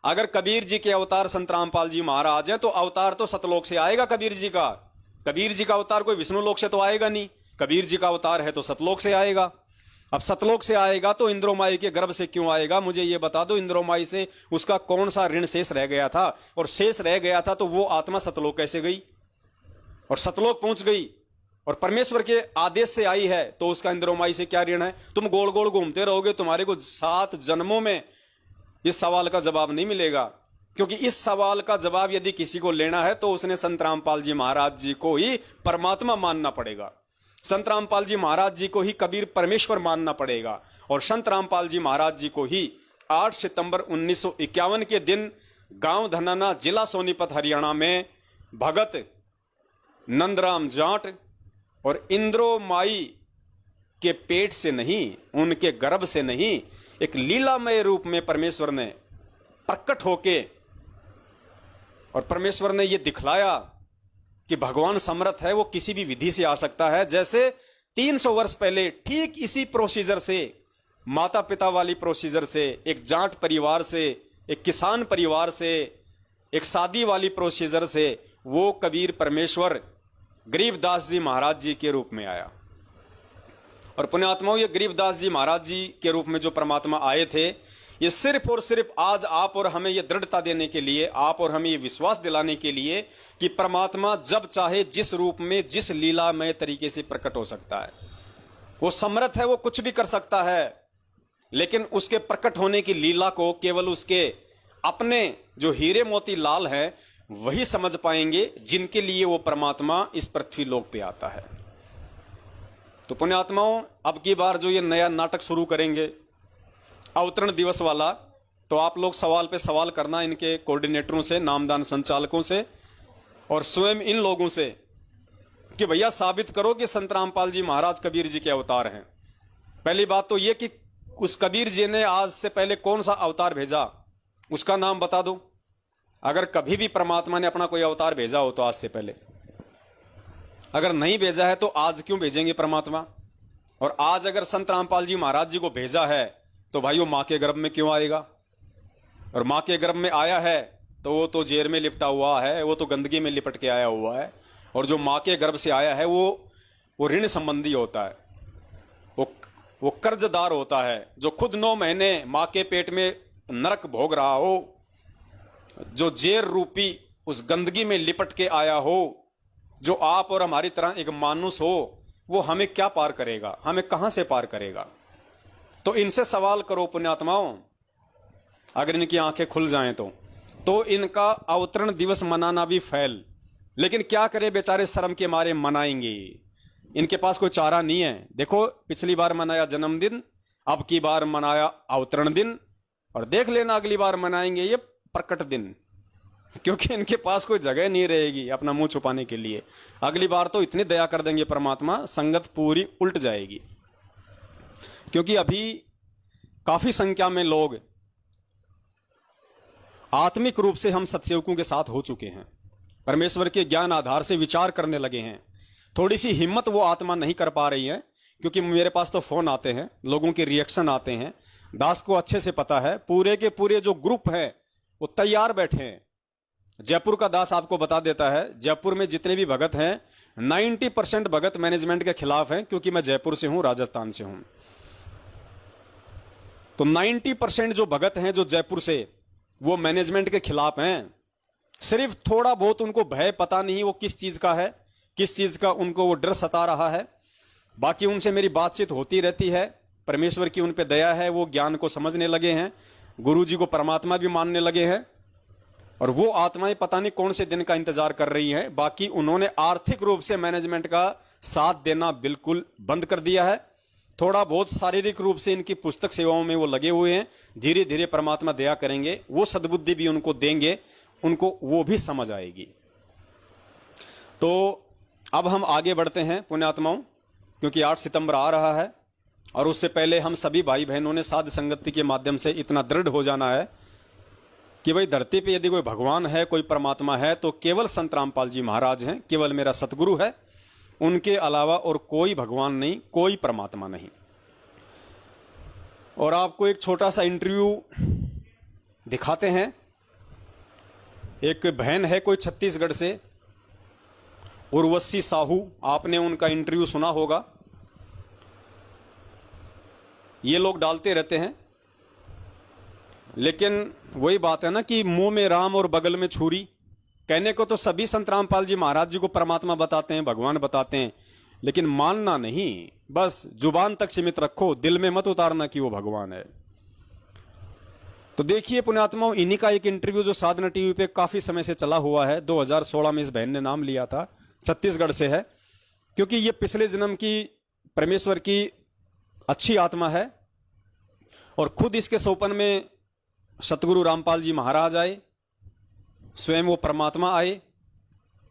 अगर कबीर जी के अवतार संत रामपाल जी महाराज हैं, तो अवतार तो सतलोक से आएगा कबीर जी का। कबीर जी का अवतार कोई विष्णु लोक से तो आएगा नहीं, कबीर जी का अवतार है तो सतलोक से आएगा। अब सतलोक से आएगा तो इंद्रोमाई के गर्भ से क्यों आएगा? मुझे ये बता दो, इंद्रोमाई से उसका कौन सा ऋण शेष रह गया था? और शेष रह गया था तो वो आत्मा सतलोक कैसे गई और सतलोक पहुंच गई और परमेश्वर के आदेश से आई है, तो उसका इंद्रोमाई से क्या ऋण है? तुम गोल गोल घूमते रहोगे, तुम्हारे को 7 जन्मों में इस सवाल का जवाब नहीं मिलेगा। क्योंकि इस सवाल का जवाब यदि किसी को लेना है तो उसने संत रामपाल जी महाराज जी को ही परमात्मा मानना पड़ेगा, संत रामपाल जी महाराज जी को ही कबीर परमेश्वर मानना पड़ेगा, और संत रामपाल जी महाराज जी को ही 8 सितंबर 1951 के दिन गांव धनाना, जिला सोनीपत, हरियाणा में भगत नंदराम जाट और इंद्रोमाई के पेट से नहीं, उनके गर्भ से नहीं, एक लीलामय रूप में परमेश्वर ने प्रकट होके, और परमेश्वर ने यह दिखलाया कि भगवान समर्थ है, वो किसी भी विधि से आ सकता है। जैसे 300 वर्ष पहले ठीक इसी प्रोसीजर से, माता पिता वाली प्रोसीजर से, एक जाट परिवार से, एक किसान परिवार से, एक शादी वाली प्रोसीजर से, वो कबीर परमेश्वर गरीबदास जी महाराज जी के रूप में आया। और पुण्यात्माओं, ये गरीबदास जी महाराज जी के रूप में जो परमात्मा आए थे, ये सिर्फ और सिर्फ आज आप और हमें ये दृढ़ता देने के लिए, आप और हमें ये विश्वास दिलाने के लिए कि परमात्मा जब चाहे जिस रूप में, जिस लीलामय तरीके से प्रकट हो सकता है। वो समर्थ है, वो कुछ भी कर सकता है, लेकिन उसके प्रकट होने की लीला को केवल उसके अपने जो हीरे मोती लाल हैं वही समझ पाएंगे, जिनके लिए वो परमात्मा इस पृथ्वी लोक पे आता है। तो पुण्यात्माओं, अब की बार जो ये नया नाटक शुरू करेंगे अवतरण दिवस वाला, तो आप लोग सवाल पे सवाल करना इनके कोऑर्डिनेटरों से, नामदान संचालकों से और स्वयं इन लोगों से कि भैया साबित करो कि संत रामपाल जी महाराज कबीर जी के अवतार हैं। पहली बात तो ये कि उस कबीर जी ने आज से पहले कौन सा अवतार भेजा, उसका नाम बता दो। अगर कभी भी परमात्मा ने अपना कोई अवतार भेजा हो तो आज से पहले, अगर नहीं भेजा है तो आज क्यों भेजेंगे परमात्मा? और आज अगर संत रामपाल जी महाराज जी को भेजा है तो भाई वो मां के गर्भ में क्यों आएगा? और मां के गर्भ में आया है तो वो तो जेर में लिपटा हुआ है, वो तो गंदगी में लिपट के आया हुआ है। और जो मां के गर्भ से आया है वो ऋण संबंधी होता है, वो कर्जदार होता है, जो खुद 9 महीने मां के पेट में नरक भोग रहा हो, जो जेर रूपी उस गंदगी में लिपट के आया हो, जो आप और हमारी तरह एक मानुस हो, वो हमें क्या पार करेगा? हमें कहां से पार करेगा? तो इनसे सवाल करो पुण्यात्माओं, अगर इनकी आंखें खुल जाएं तो इनका अवतरण दिवस मनाना भी फैल। लेकिन क्या करें बेचारे, शर्म के मारे मनाएंगे, इनके पास कोई चारा नहीं है। देखो पिछली बार मनाया जन्मदिन, अब की बार मनाया अवतरण दिन, और देख लेना अगली बार मनाएंगे ये प्रकट दिन, क्योंकि इनके पास कोई जगह नहीं रहेगी अपना मुंह छुपाने के लिए। अगली बार तो इतनी दया कर देंगे परमात्मा, संगत पूरी उल्ट जाएगी। क्योंकि अभी काफी संख्या में लोग आत्मिक रूप से हम सत्सेवकों के साथ हो चुके हैं, परमेश्वर के ज्ञान आधार से विचार करने लगे हैं। थोड़ी सी हिम्मत वो आत्मा नहीं कर पा रही है, क्योंकि मेरे पास तो फोन आते हैं, लोगों के रिएक्शन आते हैं। दास को अच्छे से पता है, पूरे के पूरे जो ग्रुप है वो तैयार बैठे हैं। जयपुर का दास आपको बता देता है, जयपुर में जितने भी भगत हैं 90% भगत मैनेजमेंट के खिलाफ हैं, क्योंकि मैं जयपुर से हूं, राजस्थान से हूं। तो 90% जो भगत हैं जो जयपुर से, वो मैनेजमेंट के खिलाफ हैं। सिर्फ थोड़ा बहुत उनको भय पता नहीं वो किस चीज का है, किस चीज का उनको वो डर सता रहा है। बाकी उनसे मेरी बातचीत होती रहती है, परमेश्वर की उन पे दया है, वो ज्ञान को समझने लगे हैं, गुरु जी को परमात्मा भी मानने लगे हैं। और वो आत्माएं पता नहीं कौन से दिन का इंतजार कर रही हैं। बाकी उन्होंने आर्थिक रूप से मैनेजमेंट का साथ देना बिल्कुल बंद कर दिया है। थोड़ा बहुत शारीरिक रूप से इनकी पुस्तक सेवाओं में वो लगे हुए हैं। धीरे धीरे परमात्मा दया करेंगे, वो सद्बुद्धि भी उनको देंगे, उनको वो भी समझ आएगी। तो अब हम आगे बढ़ते हैं पुण्यात्माओं, क्योंकि 8 सितंबर आ रहा है, और उससे पहले हम सभी भाई बहनों ने साध संगति के माध्यम से इतना दृढ़ हो जाना है कि भाई धरती पे यदि कोई भगवान है, कोई परमात्मा है, तो केवल संत रामपाल जी महाराज हैं, केवल मेरा सतगुरु है। उनके अलावा और कोई भगवान नहीं, कोई परमात्मा नहीं। और आपको एक छोटा सा इंटरव्यू दिखाते हैं। एक बहन है कोई छत्तीसगढ़ से, उर्वशी साहू, आपने उनका इंटरव्यू सुना होगा। ये लोग डालते रहते हैं, लेकिन वही बात है ना कि मुंह में राम और बगल में छुरी। कहने को तो सभी संत रामपाल जी महाराज जी को परमात्मा बताते हैं, भगवान बताते हैं, लेकिन मानना नहीं, बस जुबान तक सीमित रखो, दिल में मत उतारना कि वो भगवान है। तो देखिए पुण्यात्माओं, इन्हीं का एक इंटरव्यू जो साधना टीवी पे काफी समय से चला हुआ है, 2016 में इस बहन ने नाम लिया था, छत्तीसगढ़ से है। क्योंकि ये पिछले जन्म की परमेश्वर की अच्छी आत्मा है, और खुद इसके सोपन में सतगुरु रामपाल जी महाराज आए, स्वयं वो परमात्मा आए।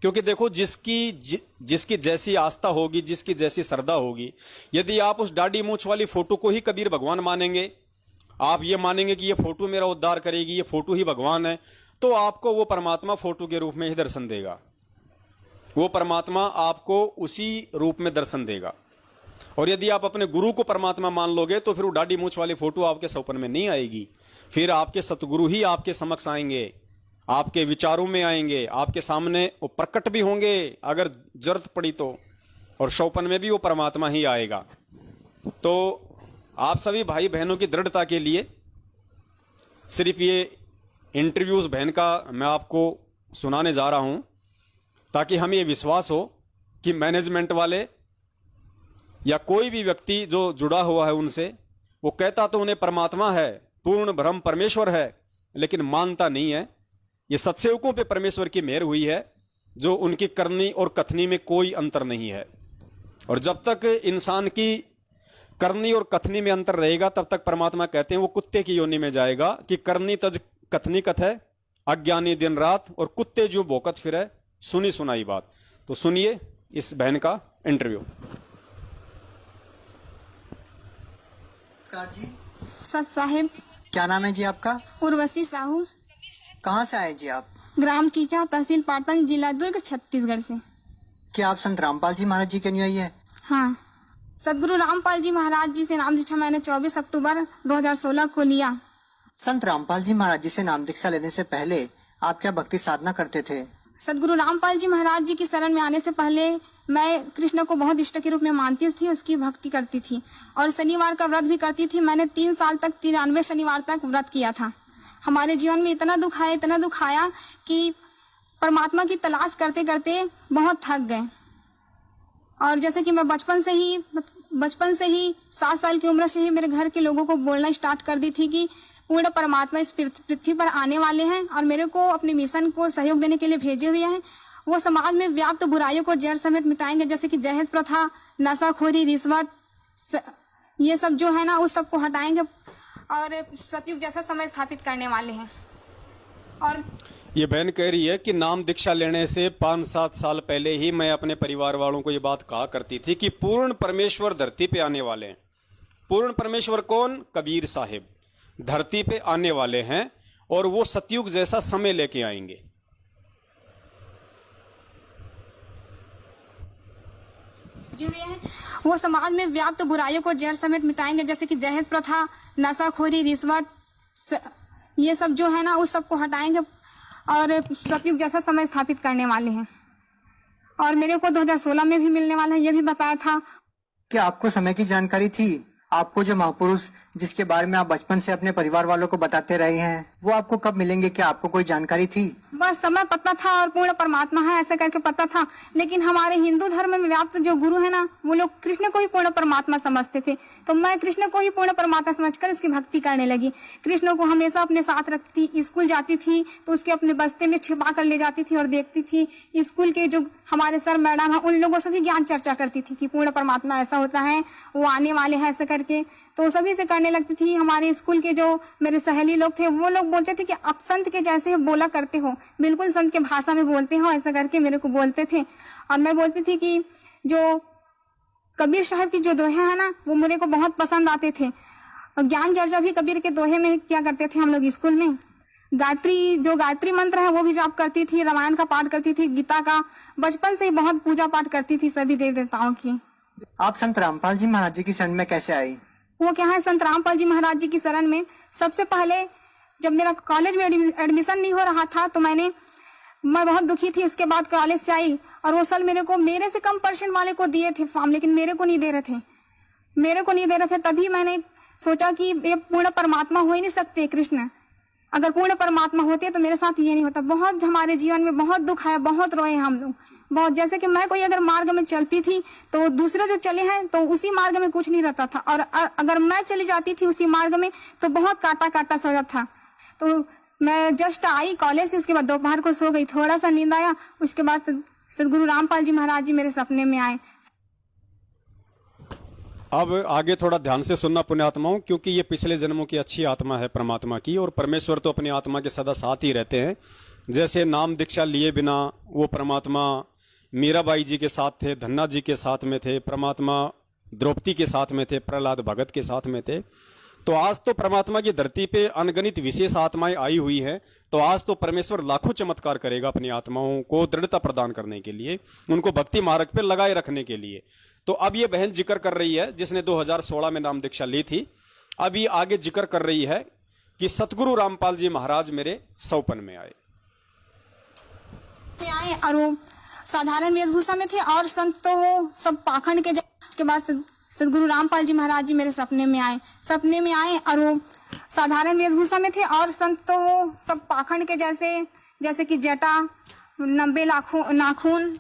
क्योंकि देखो, जिसकी जैसी आस्था होगी, जिसकी जैसी श्रद्धा होगी, यदि आप उस डाडी मूछ वाली फोटो को ही कबीर भगवान मानेंगे, आप ये मानेंगे कि ये फोटो मेरा उद्धार करेगी, ये फोटो ही भगवान है, तो आपको वो परमात्मा फोटो के रूप में ही दर्शन देगा। वो परमात्मा आपको उसी रूप में दर्शन देगा। और यदि आप अपने गुरु को परमात्मा मान लोगे, तो फिर वो डाडी मूछ वाली फोटो आपके सपन में नहीं आएगी। फिर आपके सतगुरु ही आपके समक्ष आएंगे, आपके विचारों में आएंगे, आपके सामने वो प्रकट भी होंगे अगर जरूरत पड़ी तो, और शौपन में भी वो परमात्मा ही आएगा। तो आप सभी भाई बहनों की दृढ़ता के लिए सिर्फ ये इंटरव्यूज बहन का मैं आपको सुनाने जा रहा हूं, ताकि हमें ये विश्वास हो कि मैनेजमेंट वाले या कोई भी व्यक्ति जो जुड़ा हुआ है उनसे, वो कहता तो उन्हें परमात्मा है, पूर्ण ब्रह्म परमेश्वर है, लेकिन मानता नहीं है। ये सत्सेवकों पे परमेश्वर की मेहर हुई है, जो उनकी करनी और कथनी में कोई अंतर नहीं है। और जब तक इंसान की करनी और कथनी में अंतर रहेगा, तब तक परमात्मा कहते हैं वो कुत्ते की योनि में जाएगा, कि करनी तज कथनी कथ है, अज्ञानी दिन रात, और कुत्ते जो भौंकत फिरे, सुनी सुनाई बात। तो सुनिए इस बहन का इंटरव्यू। जी सत साहिब। क्या नाम है जी आपका? उर्वशी साहू। कहाँ से आए जी आप? ग्राम चीचा, तहसील पाटन, जिला दुर्ग, छत्तीसगढ़ से। क्या आप संत रामपाल जी महाराज जी के अनुयायी है? हाँ, सदगुरु रामपाल जी महाराज जी से नाम दीक्षा मैंने 24 अक्टूबर 2016 को लिया। संत रामपाल जी महाराज जी से नाम दीक्षा लेने से पहले आप क्या भक्ति साधना करते थे? सदगुरु रामपाल जी महाराज जी की शरण में आने से पहले मैं कृष्ण को बहुत इष्ट के रूप में मानती थी, उसकी भक्ति करती थी और शनिवार का व्रत भी करती थी। मैंने 3 साल तक 93 शनिवार तक व्रत किया था। हमारे जीवन में इतना दुख आया कि परमात्मा की तलाश करते करते बहुत थक गए। और जैसे कि मैं बचपन से ही 7 साल की उम्र से ही मेरे घर के लोगों को बोलना स्टार्ट कर दी थी कि पूर्ण परमात्मा इस पृथ्वी पर आने वाले हैं और मेरे को अपने मिशन को सहयोग देने के लिए भेजे हुए हैं। वो समाज में व्याप्त बुराइयों को जड़ समेत मिटाएंगे, जैसे कि दहेज प्रथा, नशाखोरी, रिश्वत, ये सब जो है ना, उस सब को हटाएंगे और सतयुग जैसा समय स्थापित करने वाले हैं। और ये बहन कह रही है कि नाम दीक्षा लेने से 5-7 साल पहले ही मैं अपने परिवार वालों को ये बात कहा करती थी कि पूर्ण परमेश्वर धरती पे आने वाले हैं। पूर्ण परमेश्वर कौन? कबीर साहिब धरती पे आने वाले हैं और वो सतयुग जैसा समय लेके आएंगे। जो ये है वो समाज में व्याप्त बुराइयों को जड़ समेत मिटाएंगे, जैसे कि दहेज प्रथा, नशाखोरी, रिश्वत, ये सब जो है ना, उस सब को हटाएंगे और सतयुग जैसा समय स्थापित करने वाले हैं। और मेरे को 2016 में भी मिलने वाला है, ये भी बताया था। क्या आपको समय की जानकारी थी? आपको जो महापुरुष जिसके बारे में आप बचपन से अपने परिवार वालों को बताते रहे हैं, वो आपको कब मिलेंगे? क्या आपको कोई जानकारी थी? बस समय पता था और पूर्ण परमात्मा है ऐसे करके पता था। लेकिन हमारे हिंदू धर्म में व्याप्त जो गुरु है ना, वो लोग कृष्ण को ही पूर्ण परमात्मा समझते थे। तो मैं कृष्ण को ही पूर्ण परमात्मा समझकर उसकी भक्ति करने लगी। कृष्ण को हमेशा अपने साथ रखती थी। स्कूल जाती थी तो उसके अपने बस्ते में छिपा कर ले जाती थी और देखती थी। स्कूल के जो हमारे सर मैडम है, उन लोगों से भी ज्ञान चर्चा करती थी कि पूर्ण परमात्मा ऐसा होता है, वो आने वाले हैं ऐसे करके। तो सभी से करने लगती थी। हमारे स्कूल के जो मेरे सहेली लोग थे, वो लोग बोलते थे कि आप संत के जैसे बोला करते हो, बिल्कुल संत के भाषा में बोलते हो, ऐसा करके मेरे को बोलते थे। और मैं बोलती थी कि जो कबीर साहब की जो दोहे हैं ना, वो मेरे को बहुत पसंद आते थे। और ज्ञान चर्चा भी कबीर के दोहे में क्या करते थे हम लोग स्कूल में। गायत्री मंत्र है वो भी जाप करती थी, रामायण का पाठ करती थी, गीता का, बचपन से ही बहुत पूजा पाठ करती थी सभी देव देवताओं की। आप संत रामपाल जी महाराज जी की शरण में कैसे आई? वो क्या है, संत रामपाल जी महाराज जी की शरण में सबसे पहले जब मेरा कॉलेज में एडमिशन नहीं हो रहा था तो मैं बहुत दुखी थी। उसके बाद कॉलेज से आई और वो साल मेरे से कम परसेंट वाले को दिए थे फॉर्म, लेकिन मेरे को नहीं दे रहे थे। तभी मैंने सोचा कि ये पूर्ण परमात्मा हो ही नहीं सकते कृष्ण। अगर पूर्ण परमात्मा होते तो मेरे साथ ये नहीं होता। बहुत हमारे जीवन में बहुत दुख आया, बहुत रोए हम लोग बहुत। जैसे कि मैं कोई अगर मार्ग में चलती थी तो दूसरे जो चले हैं तो उसी मार्ग में कुछ नहीं रहता था, और अगर मैं चली जाती थी उसी मार्ग में तो बहुत काटा सा था। तो मैं जस्ट आई कॉलेज से, उसके बाद दोपहर को सो गई, थोड़ा सा नींद आया। उसके बाद सदगुरु रामपाल जी महाराज जी मेरे सपने में आए। अब आगे थोड़ा ध्यान से सुनना पुण्यात्माओं, क्योंकि ये पिछले जन्मों की अच्छी आत्मा है परमात्मा की, और परमेश्वर तो अपनी आत्मा के सदा साथ ही रहते हैं। जैसे नाम दीक्षा लिए बिना वो परमात्मा मीराबाई जी के साथ थे, धन्ना जी के साथ में थे, परमात्मा द्रौपदी के साथ में थे, प्रहलाद भगत के साथ में थे। तो आज तो परमात्मा की धरती पे अनगणित विशेष आत्माएं आई हुई हैं। तो आज तो परमेश्वर लाखों चमत्कार करेगा अपनी आत्माओं को दृढ़ता प्रदान करने के लिए, उनको भक्ति मार्ग पे लगाए रखने के लिए। तो अब ये बहन जिक्र कर रही है जिसने 2016 में नाम दीक्षा ली थी। अब ये आगे जिक्र कर रही है कि सतगुरु रामपाल जी महाराज मेरे सौपन में आए और वो साधारण वेशभूषा में थे, और संत तो वो सब पाखंड के। उसके बाद सदगुरु रामपाल जी महाराज जी मेरे सपने में आए और वो साधारण वेशभूषा में थे, और संत तो वो सब पाखंड के जैसे कि जटा, लंबे नाखून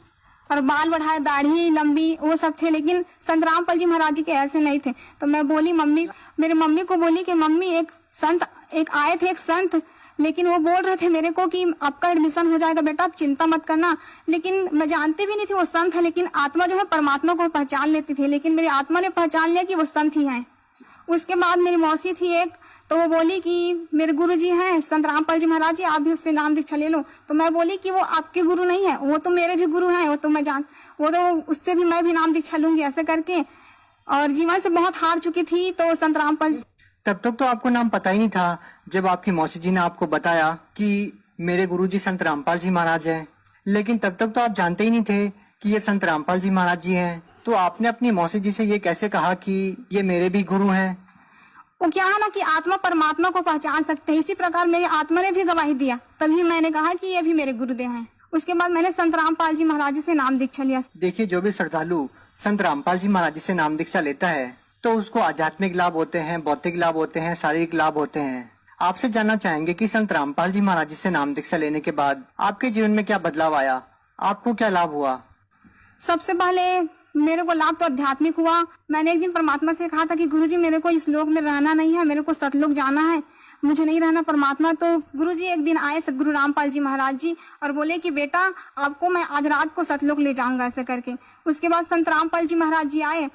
और बाल बढ़ाए, दाढ़ी लंबी, वो सब थे। लेकिन संत रामपाल जी महाराज जी के ऐसे नहीं थे। तो मैं बोली मेरे मम्मी को बोली कि मम्मी एक आए थे एक संत, लेकिन वो बोल रहे थे मेरे को कि आपका एडमिशन हो जाएगा बेटा, आप चिंता मत करना। लेकिन मैं जानती भी नहीं थी वो संत है, लेकिन आत्मा जो है परमात्मा को पहचान लेती थी। लेकिन मेरी आत्मा ने पहचान लिया कि वो संत ही हैं। उसके बाद मेरी मौसी थी एक, तो वो बोली कि मेरे गुरु जी हैं संत रामपाल जी महाराज जी, आप भी उससे नाम दीक्षा ले लो। तो मैं बोली कि वो आपके गुरु नहीं है, वो तो मेरे भी गुरु हैं, वो तो उससे भी मैं भी नाम दीक्षा लूंगी ऐसे करके। और जीवन से बहुत हार चुकी थी। तो संत रामपाल, तब तक तो आपको नाम पता ही नहीं था जब आपकी मौसी जी ने आपको बताया कि मेरे गुरुजी संत रामपाल जी महाराज हैं। लेकिन तब तक तो आप जानते ही नहीं थे कि ये संत रामपाल जी महाराज जी हैं। तो आपने अपनी मौसी जी से ये कैसे कहा कि ये मेरे भी गुरु हैं? वो क्या है ना कि आत्मा परमात्मा को पहचान सकते हैं, इसी प्रकार मेरी आत्मा ने भी गवाही दिया, तभी मैंने कहा कि ये भी मेरे गुरुदेव हैं। उसके बाद मैंने संत रामपाल जी महाराज जी से नाम दीक्षा लिया। देखिए, जो भी श्रद्धालु संत रामपाल जी महाराज जी से नाम दीक्षा लेता है तो उसको आध्यात्मिक लाभ होते हैं, भौतिक लाभ होते हैं, शारीरिक लाभ होते हैं। आपसे जानना चाहेंगे कि संत रामपाल जी महाराज जी से नाम दीक्षा लेने के बाद आपके जीवन में क्या बदलाव आया, आपको क्या लाभ हुआ? सबसे पहले मेरे को लाभ तो आध्यात्मिक हुआ। मैंने एक दिन परमात्मा से कहा था कि गुरुजी मेरे को इस लोक में रहना नहीं है, मेरे को सतलोक जाना है, मुझे नहीं रहना परमात्मा। तो गुरुजी एक दिन आए सदगुरु रामपाल जी महाराज जी और बोले कि बेटा आपको मैं आज रात को सतलोक ले जाऊंगा ऐसे करके। उसके बाद संत रामपाल जी महाराज जी आए,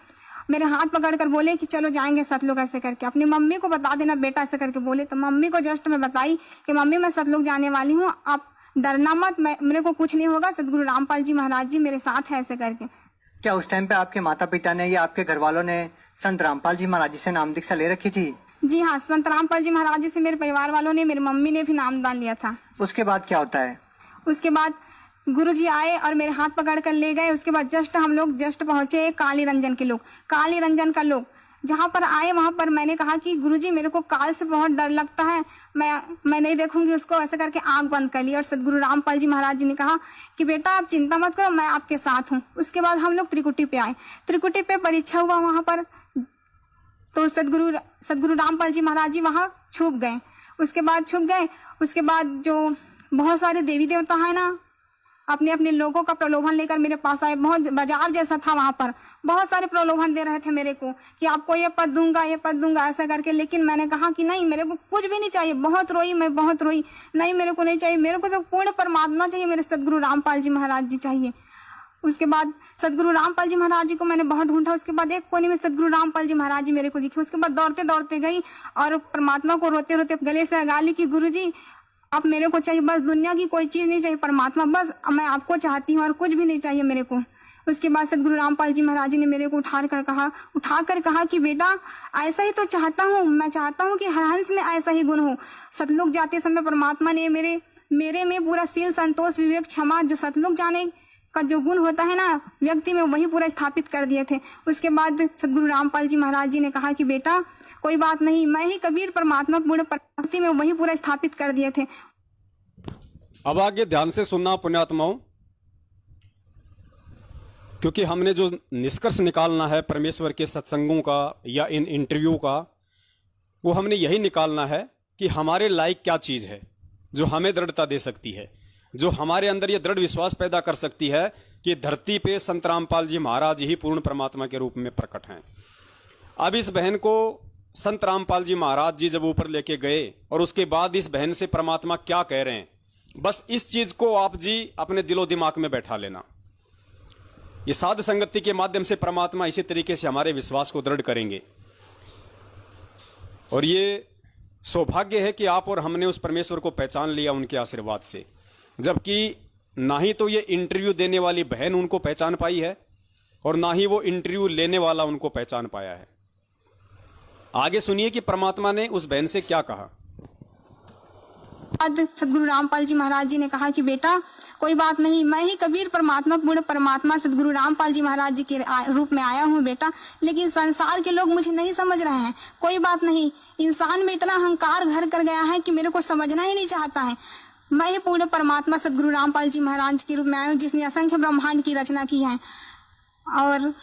मेरे हाथ पकड़कर बोले कि चलो जाएंगे सतलोक ऐसे करके, अपनी मम्मी को बता देना बेटा ऐसे करके बोले। तो मम्मी को जस्ट मैं बताई कि मम्मी मैं सतलोक जाने वाली हूँ, आप डरना मत, मेरे को कुछ नहीं होगा, सदगुरु रामपाल जी महाराज जी मेरे साथ है ऐसे करके। क्या उस टाइम पे आपके माता पिता ने या आपके घर वालों ने संत रामपाल जी महाराज जी से नाम दीक्षा ले रखी थी? जी हाँ, संत रामपाल जी महाराज जी से मेरे परिवार वालों ने, मेरी मम्मी ने भी नामदान लिया था। उसके बाद क्या होता है? उसके बाद गुरुजी आए और मेरे हाथ पकड़ कर ले गए। उसके बाद हम लोग पहुंचे काली रंजन के लोग, काली रंजन का लोग जहाँ पर आए वहां पर मैंने कहा कि गुरुजी मेरे को काल से बहुत डर लगता है, मैं नहीं देखूंगी उसको ऐसे करके आंख बंद कर ली। और सदगुरु रामपाल जी महाराज जी ने कहा कि बेटा आप चिंता मत करो, मैं आपके साथ हूँ। उसके बाद हम लोग त्रिकुटी पे आए, त्रिकुटी पे परीक्षा हुआ वहां पर, तो सदगुरु रामपाल जी महाराज जी वहां छुप गए। उसके बाद जो बहुत सारे देवी देवता है ना, अपने अपने लोगों का प्रलोभन लेकर मेरे पास आए। बहुत बाजार जैसा था वहां पर, बहुत सारे प्रलोभन दे रहे थे मेरे को कि आपको ये पद दूंगा ऐसा करके। लेकिन मैंने कहा कि नहीं, मेरे को कुछ भी नहीं चाहिए। बहुत रोई, मैं बहुत रोई, नहीं मेरे को नहीं चाहिए, मेरे को तो पूर्ण परमात्मा चाहिए, मेरे सदगुरु रामपाल जी महाराज जी चाहिए। उसके बाद सदगुरु रामपाल जी महाराज जी को मैंने बहुत ढूंढा। उसके बाद एक कोने में सदगुरु रामपाल जी महाराज जी मेरे को दिखे। उसके बाद दौड़ते दौड़ते गई और परमात्मा को रोते रोते गले से लगा ली कि गुरु जी आप मेरे को चाहिए, बस दुनिया की कोई चीज नहीं चाहिए, परमात्मा बस मैं आपको चाहती हूँ और कुछ भी नहीं चाहिए मेरे को। उसके बाद सदगुरु रामपाल जी महाराज जी ने मेरे को उठाकर कहा कि बेटा ऐसा ही तो चाहता हूँ, मैं चाहता हूँ कि हर हंस में ऐसा ही गुण हो। सतलोक जाते समय परमात्मा ने मेरे में पूरा शील, संतोष, विवेक, क्षमा, जो सतलोक जाने का जो गुण होता है ना व्यक्ति में, वही पूरा स्थापित कर दिए थे। उसके बाद सदगुरु रामपाल जी महाराज जी ने कहा कि बेटा कोई बात नहीं, मैं ही कबीर परमात्मा पूर्ण भक्ति में वही पूरा स्थापित कर दिए थे। अब आगे ध्यान से सुनना पुण्यात्माओं, क्योंकि हमने जो निष्कर्ष निकालना है परमेश्वर के सत्संगों का या इन इंटरव्यू का, वो हमने यही निकालना है कि हमारे लायक क्या चीज है जो हमें दृढ़ता दे सकती है, जो हमारे अंदर ये दृढ़ विश्वास पैदा कर सकती है कि धरती पे संत रामपाल जी महाराज ही पूर्ण परमात्मा के रूप में प्रकट हैं। अब इस बहन को संत रामपाल जी महाराज जी जब ऊपर लेके गए और उसके बाद इस बहन से परमात्मा क्या कह रहे हैं, बस इस चीज को आप जी अपने दिलो दिमाग में बैठा लेना। ये साध संगति के माध्यम से परमात्मा इसी तरीके से हमारे विश्वास को दृढ़ करेंगे। और ये सौभाग्य है कि आप और हमने उस परमेश्वर को पहचान लिया उनके आशीर्वाद से, जबकि ना ही तो ये इंटरव्यू देने वाली बहन उनको पहचान पाई है और ना ही वो इंटरव्यू लेने वाला उनको पहचान पाया है। आगे सुनिए कि परमात्मा ने उस बहन से क्या कहा। सदगुरु रामपाल जी महाराज जी ने कहा कि बेटा कोई बात नहीं, मैं ही कबीर परमात्मा पूर्ण परमात्मा सदगुरु रामपाल जी महाराज जी के रूप में आया हूँ बेटा, लेकिन संसार के लोग मुझे नहीं समझ रहे हैं। कोई बात नहीं, इंसान में इतना अहंकार घर कर गया है कि मेरे को समझना ही नहीं चाहता है। मैं ही पूर्ण परमात्मा सदगुरु रामपाल जी महाराज के रूप में आया हूँ, जिसने असंख्य ब्रह्मांड की रचना की है और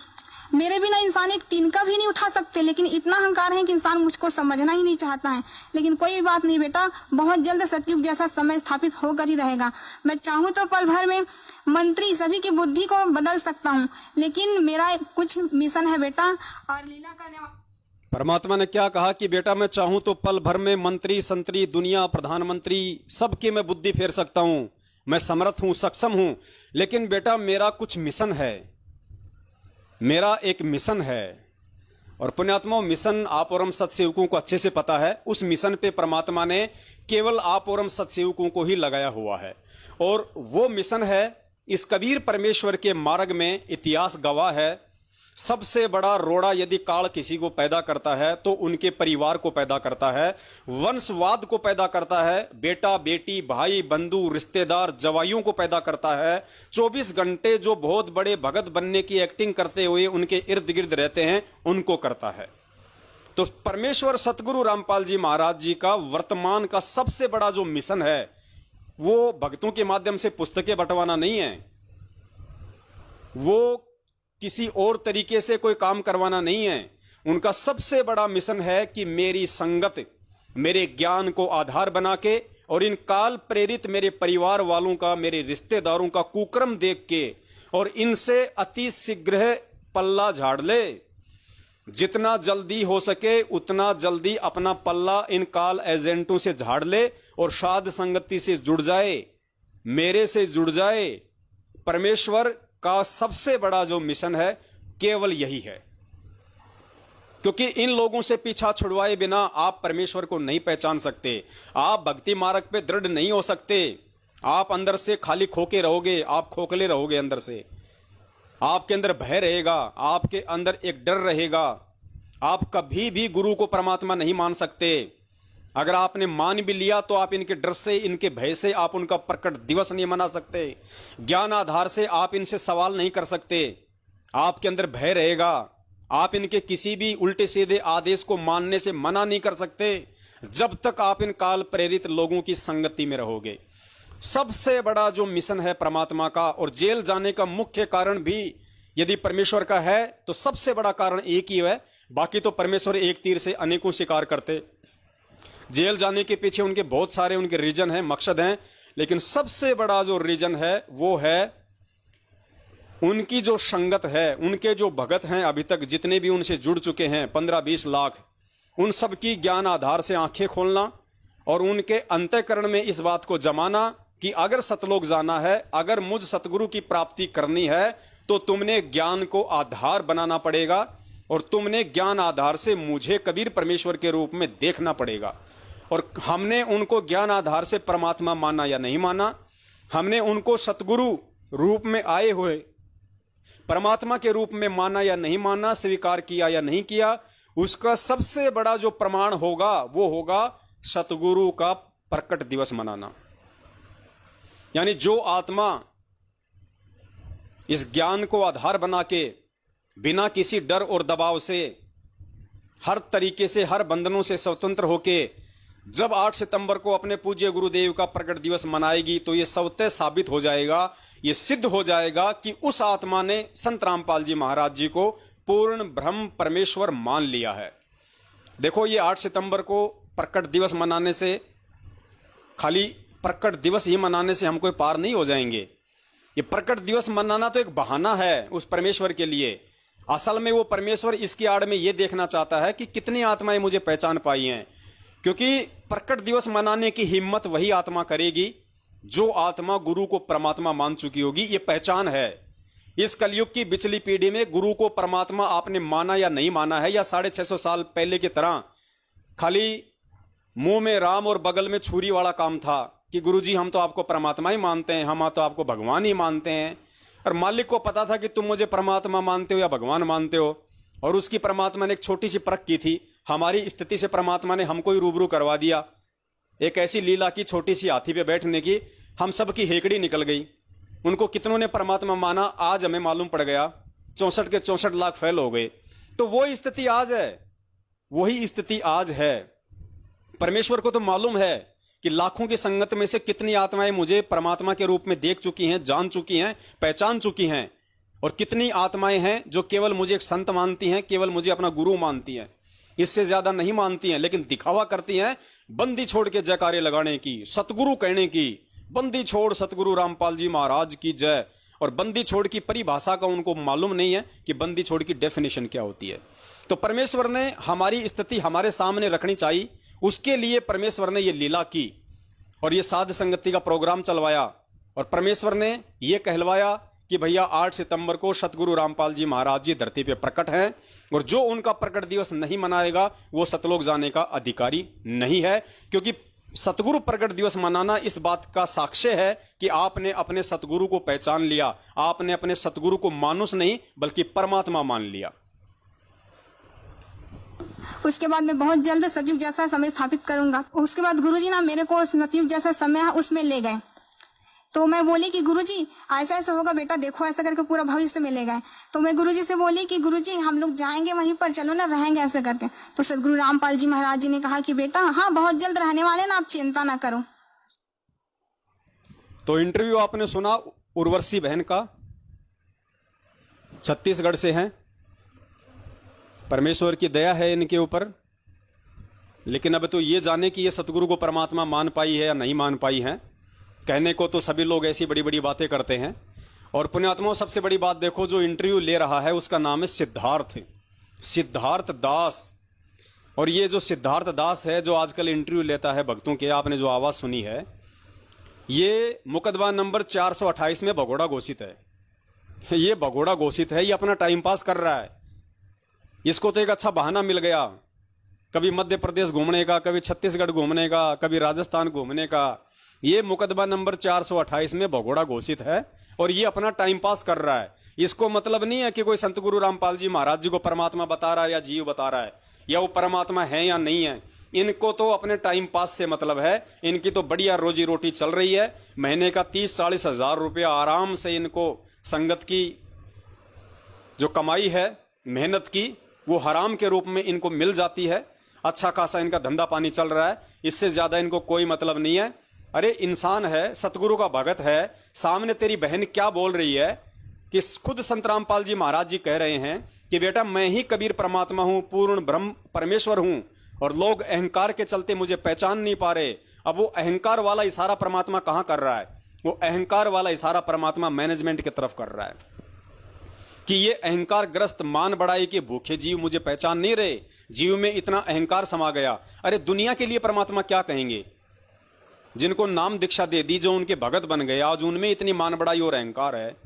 मेरे बिना इंसान एक तिनका भी नहीं उठा सकते, लेकिन इतना अहंकार है कि इंसान मुझको समझना ही नहीं चाहता है। लेकिन कोई बात नहीं बेटा, बहुत जल्द सतयुग जैसा समय स्थापित होकर ही रहेगा। मैं चाहूँ तो पल भर में मंत्री सभी की बुद्धि को बदल सकता हूँ, लेकिन मेरा कुछ मिशन है बेटा और लीला करने वाला। परमात्मा ने क्या कहा कि बेटा मैं चाहूं तो पल भर में मंत्री, संतरी, दुनिया, प्रधानमंत्री सबकी मैं बुद्धि फेर सकता हूं, मैं समर्थ हूं, सक्षम हूं, लेकिन बेटा मेरा कुछ मिशन है, मेरा एक मिशन है और पुण्यात्मा, मिशन आप और हम सत्सेवकों को अच्छे से पता है, उस मिशन पे परमात्मा ने केवल आप और हम सत्सेवकों को ही लगाया हुआ है। और वो मिशन है, इस कबीर परमेश्वर के मार्ग में इतिहास गवाह है, सबसे बड़ा रोड़ा यदि काल किसी को पैदा करता है तो उनके परिवार को पैदा करता है, वंशवाद को पैदा करता है, बेटा बेटी भाई बंधु रिश्तेदार जवाइयों को पैदा करता है। 24 घंटे जो बहुत बड़े भगत बनने की एक्टिंग करते हुए उनके इर्द गिर्द रहते हैं, उनको करता है। तो परमेश्वर सतगुरु रामपाल जी महाराज जी का वर्तमान का सबसे बड़ा जो मिशन है, वो भक्तों के माध्यम से पुस्तकें बंटवाना नहीं है, वो किसी और तरीके से कोई काम करवाना नहीं है। उनका सबसे बड़ा मिशन है कि मेरी संगत, मेरे ज्ञान को आधार बना के और इन काल प्रेरित मेरे परिवार वालों का, मेरे रिश्तेदारों का कुकर्म देख के और इनसे अति शीघ्र पल्ला झाड़ ले। जितना जल्दी हो सके उतना जल्दी अपना पल्ला इन काल एजेंटों से झाड़ ले और साध संगति से जुड़ जाए, मेरे से जुड़ जाए। परमेश्वर का सबसे बड़ा जो मिशन है केवल यही है, क्योंकि इन लोगों से पीछा छुड़वाए बिना आप परमेश्वर को नहीं पहचान सकते, आप भक्ति मार्ग पे दृढ़ नहीं हो सकते। आप अंदर से खाली खोके रहोगे, आप खोखले रहोगे अंदर से, आपके अंदर भय रहेगा, आपके अंदर एक डर रहेगा। आप कभी भी गुरु को परमात्मा नहीं मान सकते। अगर आपने मान भी लिया तो आप इनके डर से, इनके भय से आप उनका प्रकट दिवस नहीं मना सकते। ज्ञान आधार से आप इनसे सवाल नहीं कर सकते, आपके अंदर भय रहेगा। आप इनके किसी भी उल्टे सीधे आदेश को मानने से मना नहीं कर सकते जब तक आप इन काल प्रेरित लोगों की संगति में रहोगे। सबसे बड़ा जो मिशन है परमात्मा का, और जेल जाने का मुख्य कारण भी यदि परमेश्वर का है तो सबसे बड़ा कारण एक ही है, बाकी तो परमेश्वर एक तीर से अनेकों शिकार करते। जेल जाने के पीछे उनके बहुत सारे उनके रीजन हैं, मकसद हैं, लेकिन सबसे बड़ा जो रीजन है वो है उनकी जो संगत है, उनके जो भगत हैं अभी तक जितने भी उनसे जुड़ चुके हैं 15-20 लाख, उन सब की ज्ञान आधार से आंखें खोलना और उनके अंतःकरण में इस बात को जमाना कि अगर सतलोक जाना है, अगर मुझ सतगुरु की प्राप्ति करनी है तो तुमने ज्ञान को आधार बनाना पड़ेगा और तुमने ज्ञान आधार से मुझे कबीर परमेश्वर के रूप में देखना पड़ेगा। और हमने उनको ज्ञान आधार से परमात्मा माना या नहीं माना, हमने उनको सतगुरु रूप में आए हुए परमात्मा के रूप में माना या नहीं माना, स्वीकार किया या नहीं किया, उसका सबसे बड़ा जो प्रमाण होगा वो होगा सतगुरु का प्रकट दिवस मनाना। यानी जो आत्मा इस ज्ञान को आधार बना के बिना किसी डर और दबाव से, हर तरीके से, हर बंधनों से स्वतंत्र होके जब 8 सितंबर को अपने पूज्य गुरुदेव का प्रकट दिवस मनाएगी तो ये स्वतः साबित हो जाएगा, ये सिद्ध हो जाएगा कि उस आत्मा ने संत रामपाल जी महाराज जी को पूर्ण ब्रह्म परमेश्वर मान लिया है। देखो, ये 8 सितंबर को प्रकट दिवस मनाने से, खाली प्रकट दिवस ही मनाने से हम कोई पार नहीं हो जाएंगे। ये प्रकट दिवस मनाना तो एक बहाना है उस परमेश्वर के लिए। असल में वो परमेश्वर इसकी आड़ में ये देखना चाहता है कि कितनी आत्माएं मुझे पहचान पाई हैं, क्योंकि प्रकट दिवस मनाने की हिम्मत वही आत्मा करेगी जो आत्मा गुरु को परमात्मा मान चुकी होगी। ये पहचान है। इस कलयुग की बिचली पीढ़ी में गुरु को परमात्मा आपने माना या नहीं माना है, या 650 साल पहले की तरह खाली मुंह में राम और बगल में छुरी वाला काम था कि गुरुजी हम तो आपको परमात्मा ही मानते हैं, हम तो आपको भगवान ही मानते हैं। और मालिक को पता था कि तुम मुझे परमात्मा मानते हो या भगवान मानते हो, और उसकी परमात्मा ने एक छोटी सी परख की थी। हमारी स्थिति से परमात्मा ने हमको ही रूबरू करवा दिया। एक ऐसी लीला की छोटी सी हाथी पे बैठने की, हम सब की हेकड़ी निकल गई। उनको कितनों ने परमात्मा माना, आज हमें मालूम पड़ गया 64 के 64 लाख फेल हो गए। तो वो स्थिति आज है, वही स्थिति आज है। परमेश्वर को तो मालूम है कि लाखों की संगत में से कितनी आत्माएं मुझे परमात्मा के रूप में देख चुकी हैं, जान चुकी हैं, पहचान चुकी हैं, और कितनी आत्माएं हैं जो केवल मुझे एक संत मानती हैं, केवल मुझे अपना गुरु मानती हैं, इससे ज्यादा नहीं मानती हैं, लेकिन दिखावा करती हैं बंदी छोड़ के जयकारे लगाने की, सतगुरु कहने की। बंदी छोड़ सतगुरु रामपाल जी महाराज की जय। और बंदी छोड़ की परिभाषा का उनको मालूम नहीं है कि बंदी छोड़ की डेफिनेशन क्या होती है। तो परमेश्वर ने हमारी स्थिति हमारे सामने रखनी चाहिए, उसके लिए परमेश्वर ने ये लीला की और ये साध संगति का प्रोग्राम चलवाया। और परमेश्वर ने ये कहलवाया कि भैया 8 सितंबर को सतगुरु रामपाल जी महाराज जी धरती पे प्रकट हैं, और जो उनका प्रकट दिवस नहीं मनाएगा वो सतलोक जाने का अधिकारी नहीं है। क्योंकि सतगुरु प्रकट दिवस मनाना इस बात का साक्ष्य है कि आपने अपने सतगुरु को पहचान लिया, आपने अपने सतगुरु को मानुष नहीं बल्कि परमात्मा मान लिया। उसके बाद मैं बहुत जल्द सतयुग जैसा समय स्थापित करूंगा। उसके बाद गुरुजी ना मेरे को सतयुग जैसा समय है उसमें ले गए। तो मैं बोली कि गुरुजी ऐसा ऐसा होगा बेटा, देखो ऐसा करके पूरा भविष्य में ले गए। तो मैं गुरुजी से बोली कि गुरुजी हम लोग जाएंगे वहीं पर, चलो ना रहेंगे ऐसे करके। तो सदगुरु रामपाल जी महाराज जी ने कहा कि बेटा हाँ बहुत जल्द रहने वाले ना, आप चिंता ना करो। तो इंटरव्यू आपने सुना उर्वशी बहन का, छत्तीसगढ़ से हैं। परमेश्वर की दया है इनके ऊपर। लेकिन अब तो ये जाने कि ये सतगुरु को परमात्मा मान पाई है या नहीं मान पाई है। कहने को तो सभी लोग ऐसी बड़ी बड़ी बातें करते हैं। और पुण्यात्माओं, सबसे बड़ी बात देखो, जो इंटरव्यू ले रहा है उसका नाम है सिद्धार्थ दास। और ये जो सिद्धार्थ दास है जो आजकल इंटरव्यू लेता है भक्तों के, आपने जो आवाज सुनी है, ये मुकदमा नंबर 428 में भगोड़ा घोषित है। ये भगोड़ा घोषित है, ये अपना टाइम पास कर रहा है। इसको तो एक अच्छा बहाना मिल गया, कभी मध्य प्रदेश घूमने का, कभी छत्तीसगढ़ घूमने का, कभी राजस्थान घूमने का। ये मुकदमा नंबर 428 में भगोड़ा घोषित है और ये अपना टाइम पास कर रहा है। इसको मतलब नहीं है कि कोई संत गुरु रामपाल जी महाराज जी को परमात्मा बता रहा है या जीव बता रहा है, या वो परमात्मा है या नहीं है। इनको तो अपने टाइम पास से मतलब है। इनकी तो बढ़िया रोजी रोटी चल रही है। महीने का 30-40 हजार रुपया आराम से इनको संगत की जो कमाई है, मेहनत की, वो हराम के रूप में इनको मिल जाती है। अच्छा खासा इनका धंधा पानी चल रहा है। इससे ज्यादा इनको कोई मतलब नहीं है। अरे इंसान है, सतगुरु का भगत है, सामने तेरी बहन क्या बोल रही है कि खुद संत रामपाल जी महाराज जी कह रहे हैं कि बेटा मैं ही कबीर परमात्मा हूं, पूर्ण ब्रह्म परमेश्वर हूं, और लोग अहंकार के चलते मुझे पहचान नहीं पा रहे। अब वो अहंकार वाला इशारा परमात्मा कहां कर रहा है? वो अहंकार वाला इशारा परमात्मा मैनेजमेंट की तरफ कर रहा है कि ये अहंकार ग्रस्त मान बढ़ाई के भूखे जीव मुझे पहचान नहीं रहे। जीव में इतना अहंकार समा गया। अरे दुनिया के लिए परमात्मा क्या कहेंगे? जिनको नाम दीक्षा दे दी, जो उनके भगत बन गए, आज उनमें इतनी मान बढ़ाई और अहंकार है,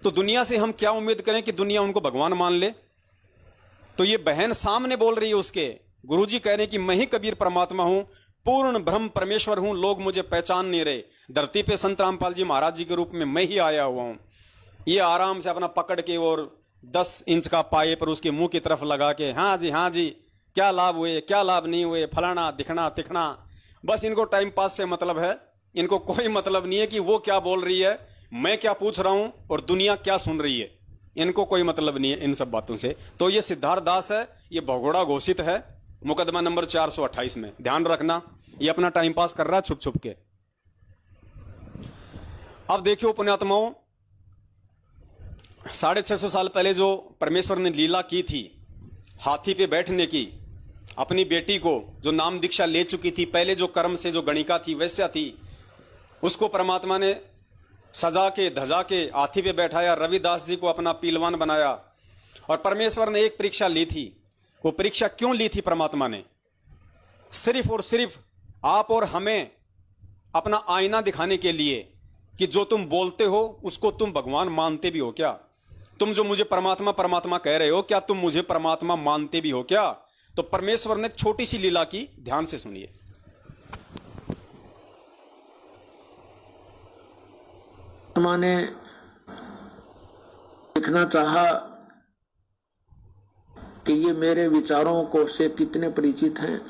तो दुनिया से हम क्या उम्मीद करें कि दुनिया उनको भगवान मान ले? तो ये बहन सामने बोल रही है उसके, गुरुजी कह रहे हैं कि मैं ही कबीर परमात्मा हूं, पूर्ण ब्रह्म परमेश्वर हूं, लोग मुझे पहचान नहीं रहे। धरती पे संत रामपाल जी महाराज जी के रूप में मैं ही आया हुआ हूं। ये आराम से अपना पकड़ के और 10 इंच का पाए पर उसके मुंह की तरफ लगा के, हाँ जी क्या लाभ हुए, क्या लाभ नहीं हुए, फलाना दिखना तिखना। बस इनको टाइम पास से मतलब है। इनको कोई मतलब नहीं है कि वो क्या बोल रही है, मैं क्या पूछ रहा हूं और दुनिया क्या सुन रही है। इनको कोई मतलब नहीं है इन सब बातों से। तो ये सिद्धार्थ दास है, ये भगोड़ा घोषित है मुकदमा नंबर 428 में। ध्यान रखना, ये अपना टाइम पास कर रहा है छुप छुप के। अब देखियो पुण्यात्माओं, 650 साल पहले जो परमेश्वर ने लीला की थी हाथी पे बैठने की, अपनी बेटी को जो नाम दीक्षा ले चुकी थी, पहले जो कर्म से जो गणिका थी, वैश्या थी, उसको परमात्मा ने सजा के धजा के हाथी पे बैठाया, रविदास जी को अपना पीलवान बनाया। और परमेश्वर ने एक परीक्षा ली थी। वो परीक्षा क्यों ली थी परमात्मा ने? सिर्फ और सिर्फ आप और हमें अपना आईना दिखाने के लिए कि जो तुम बोलते हो उसको तुम भगवान मानते भी हो क्या? तुम जो मुझे परमात्मा परमात्मा कह रहे हो, क्या तुम मुझे परमात्मा मानते भी हो क्या? तो परमेश्वर ने एक छोटी सी लीला की, ध्यान से सुनिए। मैंने देखना चाहा कि ये मेरे विचारों को से कितने परिचित हैं,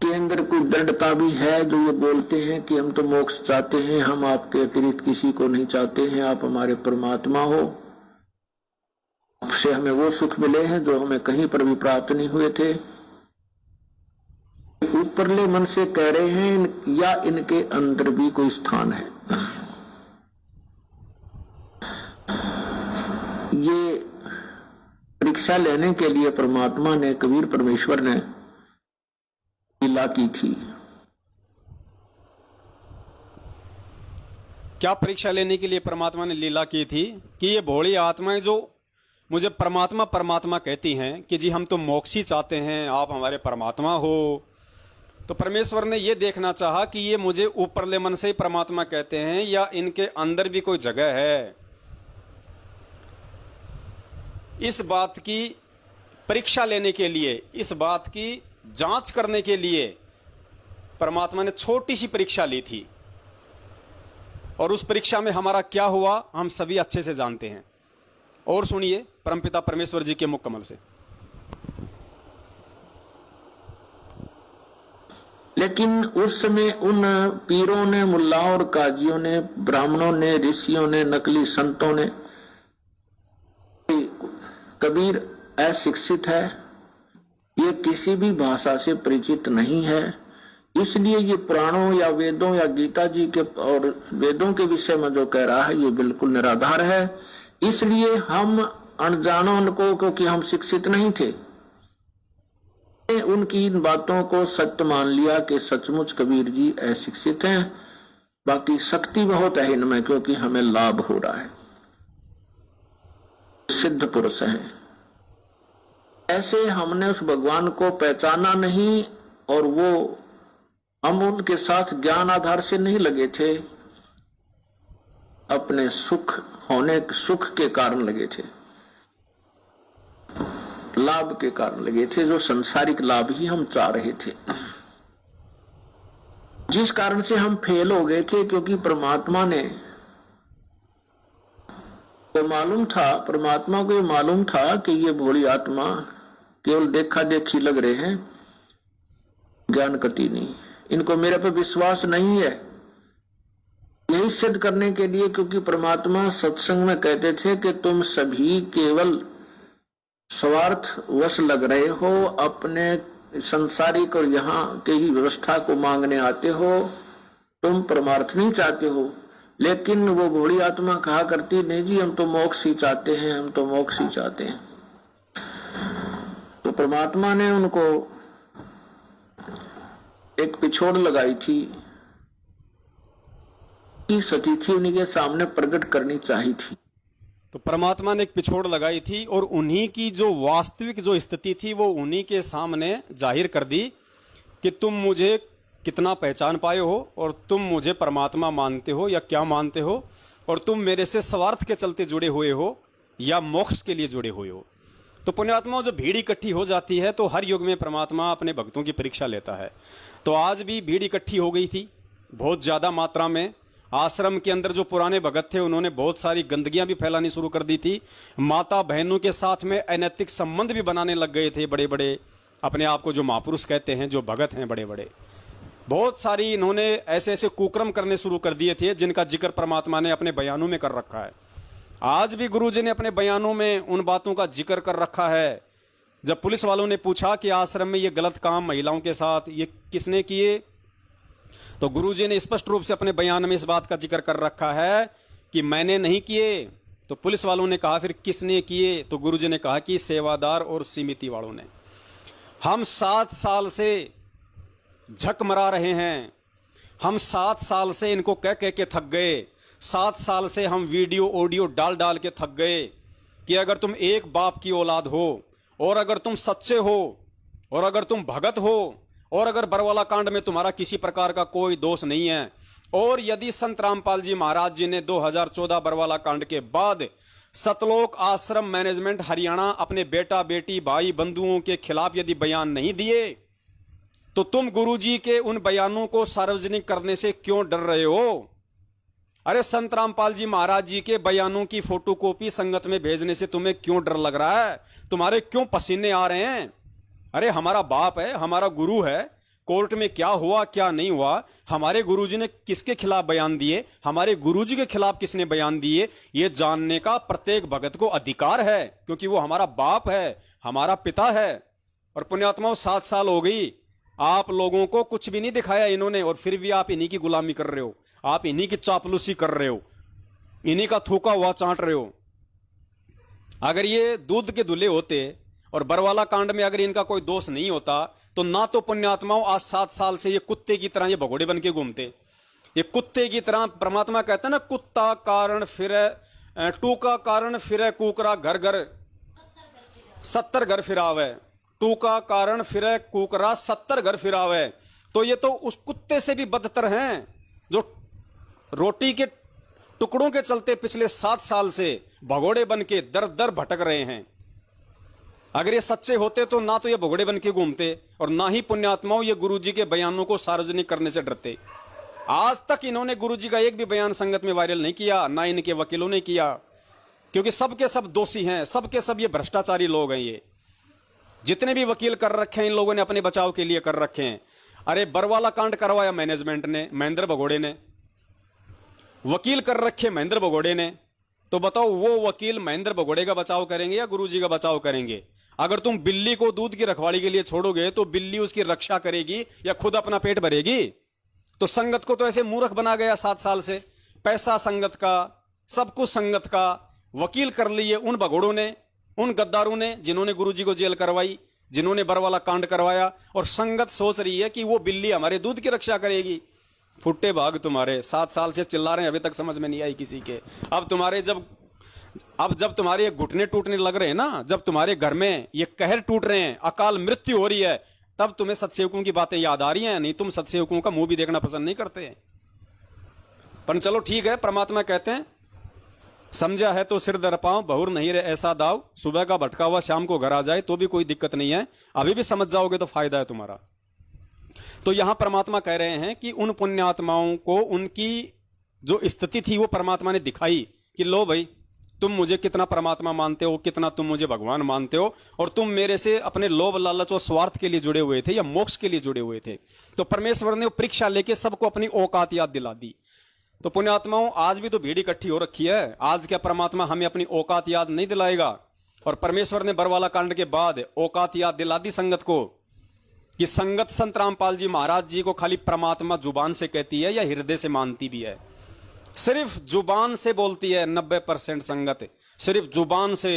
के अंदर कोई दृढ़ता भी है जो ये बोलते हैं कि हम तो मोक्ष चाहते हैं, हम आपके अतिरिक्त किसी को नहीं चाहते हैं, आप हमारे परमात्मा हो, आपसे हमें वो सुख मिले हैं जो हमें कहीं पर भी प्राप्त नहीं हुए थे। ऊपरले मन से कह रहे हैं या इनके अंदर भी कोई स्थान है? ये परीक्षा लेने के लिए परमात्मा ने, कबीर परमेश्वर ने लीला की थी। क्या परीक्षा लेने के लिए परमात्मा ने लीला की थी? कि ये भोली आत्माएं जो मुझे परमात्मा परमात्मा कहती हैं कि जी हम तो मोक्ष ही चाहते हैं, आप हमारे परमात्मा हो, तो परमेश्वर ने ये देखना चाहा कि ये मुझे ऊपरले मन से ही परमात्मा कहते हैं या इनके अंदर भी कोई जगह है। इस बात की परीक्षा लेने के लिए, इस बात की जांच करने के लिए परमात्मा ने छोटी सी परीक्षा ली थी, और उस परीक्षा में हमारा क्या हुआ हम सभी अच्छे से जानते हैं। और सुनिए परमपिता परमेश्वर जी के मुख कमल से। लेकिन उस समय उन पीरों ने, मुल्लाओं और काजियों ने, ब्राह्मणों ने, ऋषियों ने, नकली संतों ने, कबीर अशिक्षित है, ये किसी भी भाषा से परिचित नहीं है, इसलिए ये पुराणों या वेदों या गीता जी के और वेदों के विषय में जो कह रहा है ये बिल्कुल निराधार है। इसलिए हम अनजानों को, क्योंकि हम शिक्षित नहीं थे, उनकी इन बातों को सत्य मान लिया कि सचमुच कबीर जी अशिक्षित हैं, बाकी शक्ति बहुत है इनमें, क्योंकि हमें लाभ हो रहा है, सिद्ध पुरुष है। ऐसे हमने उस भगवान को पहचाना नहीं, और वो हम उनके साथ ज्ञान आधार से नहीं लगे थे, अपने सुख के कारण लगे थे, लाभ के कारण लगे थे, जो संसारिक लाभ ही हम चाह रहे थे, जिस कारण से हम फेल हो गए थे। क्योंकि परमात्मा ने तो मालूम था, परमात्मा को ये मालूम था कि ये भोली आत्मा केवल देखा देखी लग रहे हैं, ज्ञान कति नहीं, इनको मेरे पे विश्वास नहीं है। यही सिद्ध करने के लिए, क्योंकि परमात्मा सत्संग में कहते थे कि तुम सभी केवल स्वार्थ वश लग रहे हो, अपने संसारिक और यहाँ के ही व्यवस्था को मांगने आते हो, तुम परमार्थ नहीं चाहते हो। लेकिन वो भोली आत्मा कहा करती, नहीं जी हम तो मोक्ष ही चाहते हैं, हम तो मोक्ष ही चाहते हैं। तो परमात्मा ने उनको एक पिछोड़ लगाई थी कि सती थी उन्हीं के सामने प्रकट करनी चाहिए थी। तो परमात्मा ने एक पिछोड़ लगाई थी और उन्हीं की जो वास्तविक जो स्थिति थी वो उन्हीं के सामने जाहिर कर दी कि तुम मुझे कितना पहचान पाए हो, और तुम मुझे परमात्मा मानते हो या क्या मानते हो, और तुम मेरे से स्वार्थ के चलते जुड़े हुए हो या मोक्ष के लिए जुड़े हुए हो। तो पुण्यात्माओं, जो भीड़ इकट्ठी हो जाती है तो हर युग में परमात्मा अपने भक्तों की परीक्षा लेता है। तो आज भी भीड़ इकट्ठी हो गई थी बहुत ज़्यादा मात्रा में। आश्रम के अंदर जो पुराने भगत थे उन्होंने बहुत सारी गंदगियां भी फैलानी शुरू कर दी थी। माता बहनों के साथ में अनैतिक संबंध भी बनाने लग गए थे बड़े बड़े, अपने आप को जो महापुरुष कहते हैं, जो भगत हैं बड़े बड़े। बहुत सारी इन्होंने ऐसे ऐसे कुकर्म करने शुरू कर दिए थे जिनका जिक्र परमात्मा ने अपने बयानों में कर रखा है। आज भी गुरु जी ने अपने बयानों में उन बातों का जिक्र कर रखा है। जब पुलिस वालों ने पूछा कि आश्रम में ये गलत काम महिलाओं के साथ ये किसने किए, तो गुरुजी ने स्पष्ट रूप से अपने बयान में इस बात का जिक्र कर रखा है कि मैंने नहीं किए। तो पुलिस वालों ने कहा फिर किसने किए, तो गुरुजी ने कहा कि सेवादार और समिति वालों ने। हम 7 साल से झक मरा रहे हैं, हम 7 साल से इनको कह कह के थक गए, 7 साल से हम वीडियो ऑडियो डाल डाल के थक गए कि अगर तुम एक बाप की औलाद हो, और अगर तुम सच्चे हो, और अगर तुम भगत हो, और अगर बरवाला कांड में तुम्हारा किसी प्रकार का कोई दोष नहीं है, और यदि संत रामपाल जी महाराज जी ने 2014 बरवाला कांड के बाद सतलोक आश्रम मैनेजमेंट हरियाणा अपने बेटा बेटी भाई बंधुओं के खिलाफ यदि बयान नहीं दिए, तो तुम गुरुजी के उन बयानों को सार्वजनिक करने से क्यों डर रहे हो? अरे संत रामपाल जी महाराज जी के बयानों की फोटोकॉपी संगत में भेजने से तुम्हें क्यों डर लग रहा है? तुम्हारे क्यों पसीने आ रहे हैं? अरे हमारा बाप है, हमारा गुरु है, कोर्ट में क्या हुआ क्या नहीं हुआ, हमारे गुरुजी ने किसके खिलाफ बयान दिए, हमारे गुरुजी के खिलाफ किसने बयान दिए, ये जानने का प्रत्येक भगत को अधिकार है, क्योंकि वो हमारा बाप है, हमारा पिता है। और पुण्यात्माओं 7 साल हो गई, आप लोगों को कुछ भी नहीं दिखाया इन्होंने, और फिर भी आप इन्हीं की गुलामी कर रहे हो, आप इन्हीं की चापलूसी कर रहे हो, इन्हीं का थूका हुआ चाट रहे हो। अगर ये दूध के धुले होते और बरवाला कांड में अगर इनका कोई दोष नहीं होता, तो ना तो पुण्यात्माओं आज 7 साल से ये कुत्ते की तरह ये भगोड़े बन के घूमते। ये कुत्ते की तरह, परमात्मा कहता है ना, कुत्ता कारण फिरे टूका कारण फिरे कुकरा घर घर 70 घर फिरावे, टूका कारण फिरे कुकरा 70 घर फिरावे। तो ये तो उस कुत्ते से भी बदतर हैं जो रोटी के टुकड़ों के चलते पिछले 7 साल से भगोड़े बन के दर दर भटक रहे हैं। अगर ये सच्चे होते तो ना तो ये भगोड़े बन के घूमते और ना ही पुण्यात्माओं ये गुरुजी के बयानों को सार्वजनिक करने से डरते। आज तक इन्होंने गुरुजी का एक भी बयान संगत में वायरल नहीं किया, ना इनके वकीलों ने किया, क्योंकि सबके सब दोषी हैं, सबके सब ये भ्रष्टाचारी लोग हैं। ये जितने भी वकील कर रखे हैं इन लोगों ने अपने बचाव के लिए कर रखे हैं। अरे बरवाला कांड करवाया मैनेजमेंट ने, महेंद्र भगोड़े ने, वकील कर रखे महेंद्र भगोड़े ने। तो बताओ वो वकील महेंद्र भगोड़े का बचाव करेंगे या गुरुजी का बचाव करेंगे? अगर तुम बिल्ली को दूध की रखवाली के लिए छोड़ोगे तो बिल्ली उसकी रक्षा करेगी या खुद अपना पेट भरेगी? तो संगत को तो ऐसे मूर्ख बना गया 7 साल से। पैसा संगत का, सब कुछ संगत का, वकील कर लिए उन भगोड़ों ने, उन गद्दारों ने जिन्होंने गुरुजी को जेल करवाई, जिन्होंने बरवाला कांड करवाया। और संगत सोच रही है कि वो बिल्ली हमारे दूध की रक्षा करेगी। फुट्टे भाग तुम्हारे 7 साल से चिल्ला रहे हैं, अभी तक समझ में नहीं आई किसी के। अब जब तुम्हारे घुटने टूटने लग रहे हैं ना, जब तुम्हारे घर में ये कहर टूट रहे हैं, अकाल मृत्यु हो रही है, तब तुम्हें सत्सेवकों की बातें याद आ रही हैं। नहीं तुम सत्सेवकों का मुंह भी देखना पसंद नहीं करते। पर चलो ठीक है, परमात्मा कहते हैं समझा है तो सिर दर पांव, बहुर नहीं रहे ऐसा दाव, सुबह का भटका हुआ शाम को घर आ जाए तो भी कोई दिक्कत नहीं है। अभी भी समझ जाओगे तो फायदा है तुम्हारा। तो यहां परमात्मा कह रहे हैं कि उन पुण्यात्माओं को उनकी जो स्थिति थी वो परमात्मा ने दिखाई कि लो भाई, तुम मुझे कितना परमात्मा मानते हो, कितना तुम मुझे भगवान मानते हो, और तुम मेरे से अपने लोभ लालच और स्वार्थ के लिए जुड़े हुए थे या मोक्ष के लिए जुड़े हुए थे। तो परमेश्वर ने परीक्षा लेके सबको अपनी औकात याद दिला दी। तो पुण्यात्माओं, आज भी तो भीड़ इकट्ठी हो रखी है। आज क्या परमात्मा हमें अपनी औकात याद नहीं दिलाएगा? और परमेश्वर ने बरवाला कांड के बाद औकात याद दिला दी संगत को कि संगत संत रामपाल जी महाराज जी को खाली परमात्मा जुबान से कहती है या हृदय से मानती भी है? सिर्फ जुबान से बोलती है 90% संगत, सिर्फ जुबान से।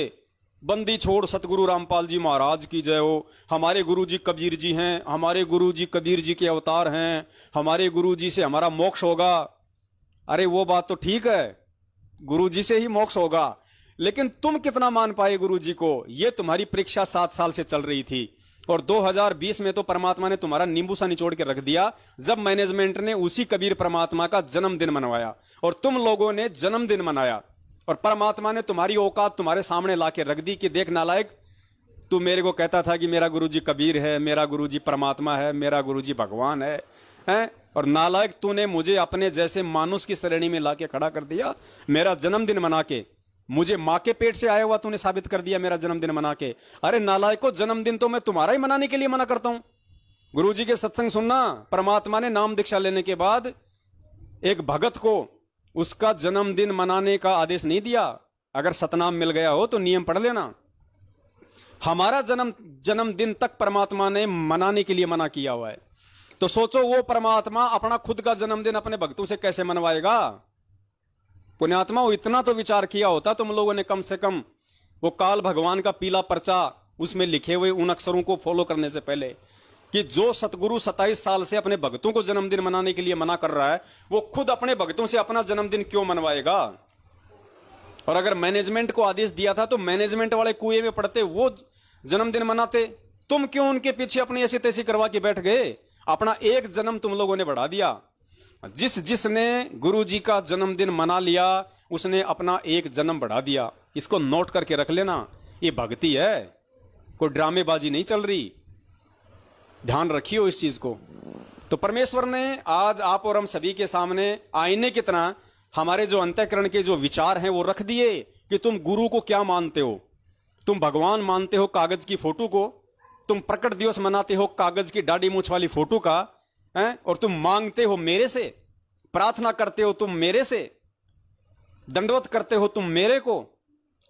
बंदी छोड़ सतगुरु रामपाल जी महाराज की जय हो, हमारे गुरु जी कबीर जी हैं, हमारे गुरु जी कबीर जी के अवतार हैं, हमारे गुरु जी से हमारा मोक्ष होगा। अरे वो बात तो ठीक है, गुरु जी से ही मोक्ष होगा, लेकिन तुम कितना मान पाए गुरु जी को? ये तुम्हारी परीक्षा 7 साल से चल रही थी। और 2020 में तो परमात्मा ने तुम्हारा नींबू सा निचोड़ के रख दिया, जब मैनेजमेंट ने उसी कबीर परमात्मा का जन्मदिन मनवाया और तुम लोगों ने जन्मदिन मनाया। और परमात्मा ने तुम्हारी औकात तुम्हारे सामने लाके रख दी कि देख नालायक, तू मेरे को कहता था कि मेरा गुरुजी कबीर है, मेरा गुरुजी परमात्मा है, मेरा गुरुजी भगवान है, हैं? और नालायक तूने मुझे अपने जैसे मानुष की श्रेणी में लाके खड़ा कर दिया। मेरा जन्मदिन मना के, मुझे मां के पेट से आया हुआ तूने साबित कर दिया मेरा जन्मदिन मना के। अरे नालायको, जन्मदिन तो मैं तुम्हारा ही मनाने के लिए मना करता हूं। गुरुजी के सत्संग सुनना, परमात्मा ने नाम दीक्षा लेने के बाद एक भगत को उसका जन्मदिन मनाने का आदेश नहीं दिया। अगर सतनाम मिल गया हो तो नियम पढ़ लेना। हमारा जन्मदिन तक परमात्मा ने मनाने के लिए मना किया हुआ है। तो सोचो वो परमात्मा अपना खुद का जन्मदिन अपने भक्तों से कैसे मनवाएगा? पुण्यात्मा, इतना तो विचार किया होता तुम लोगों ने कम से कम वो काल भगवान का पीला पर्चा, उसमें लिखे हुए उन अक्षरों को फॉलो करने से पहले, कि जो सतगुरु 27 साल से अपने भक्तों को जन्मदिन मनाने के लिए मना कर रहा है, वो खुद अपने भक्तों से अपना जन्मदिन क्यों मनवाएगा? और अगर मैनेजमेंट को आदेश दिया था तो मैनेजमेंट वाले कुएं में पड़ते, वो जन्मदिन मनाते। तुम क्यों उनके पीछे अपनी ऐसी तैसी करवा के बैठ गए? अपना एक जन्म तुम लोगों ने बढ़ा दिया। जिसने गुरु जी का जन्मदिन मना लिया उसने अपना एक जन्म बढ़ा दिया। इसको नोट करके रख लेना, ये भक्ति है, कोई ड्रामेबाजी नहीं चल रही। ध्यान रखियो इस चीज को। तो परमेश्वर ने आज आप और हम सभी के सामने आईने की तरह हमारे जो अंतःकरण के जो विचार हैं वो रख दिए कि तुम गुरु को क्या मानते हो। तुम भगवान मानते हो कागज की फोटो को, तुम प्रकट दिवस मनाते हो कागज की दाढ़ी मूछ वाली फोटो का, हैं? और तुम मांगते हो मेरे से, प्रार्थना करते हो तुम मेरे से, दंडवत करते हो तुम मेरे को,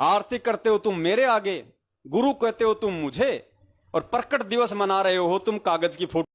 आरती करते हो तुम मेरे आगे, गुरु कहते हो तुम मुझे, और प्रकट दिवस मना रहे हो तुम कागज की फोटो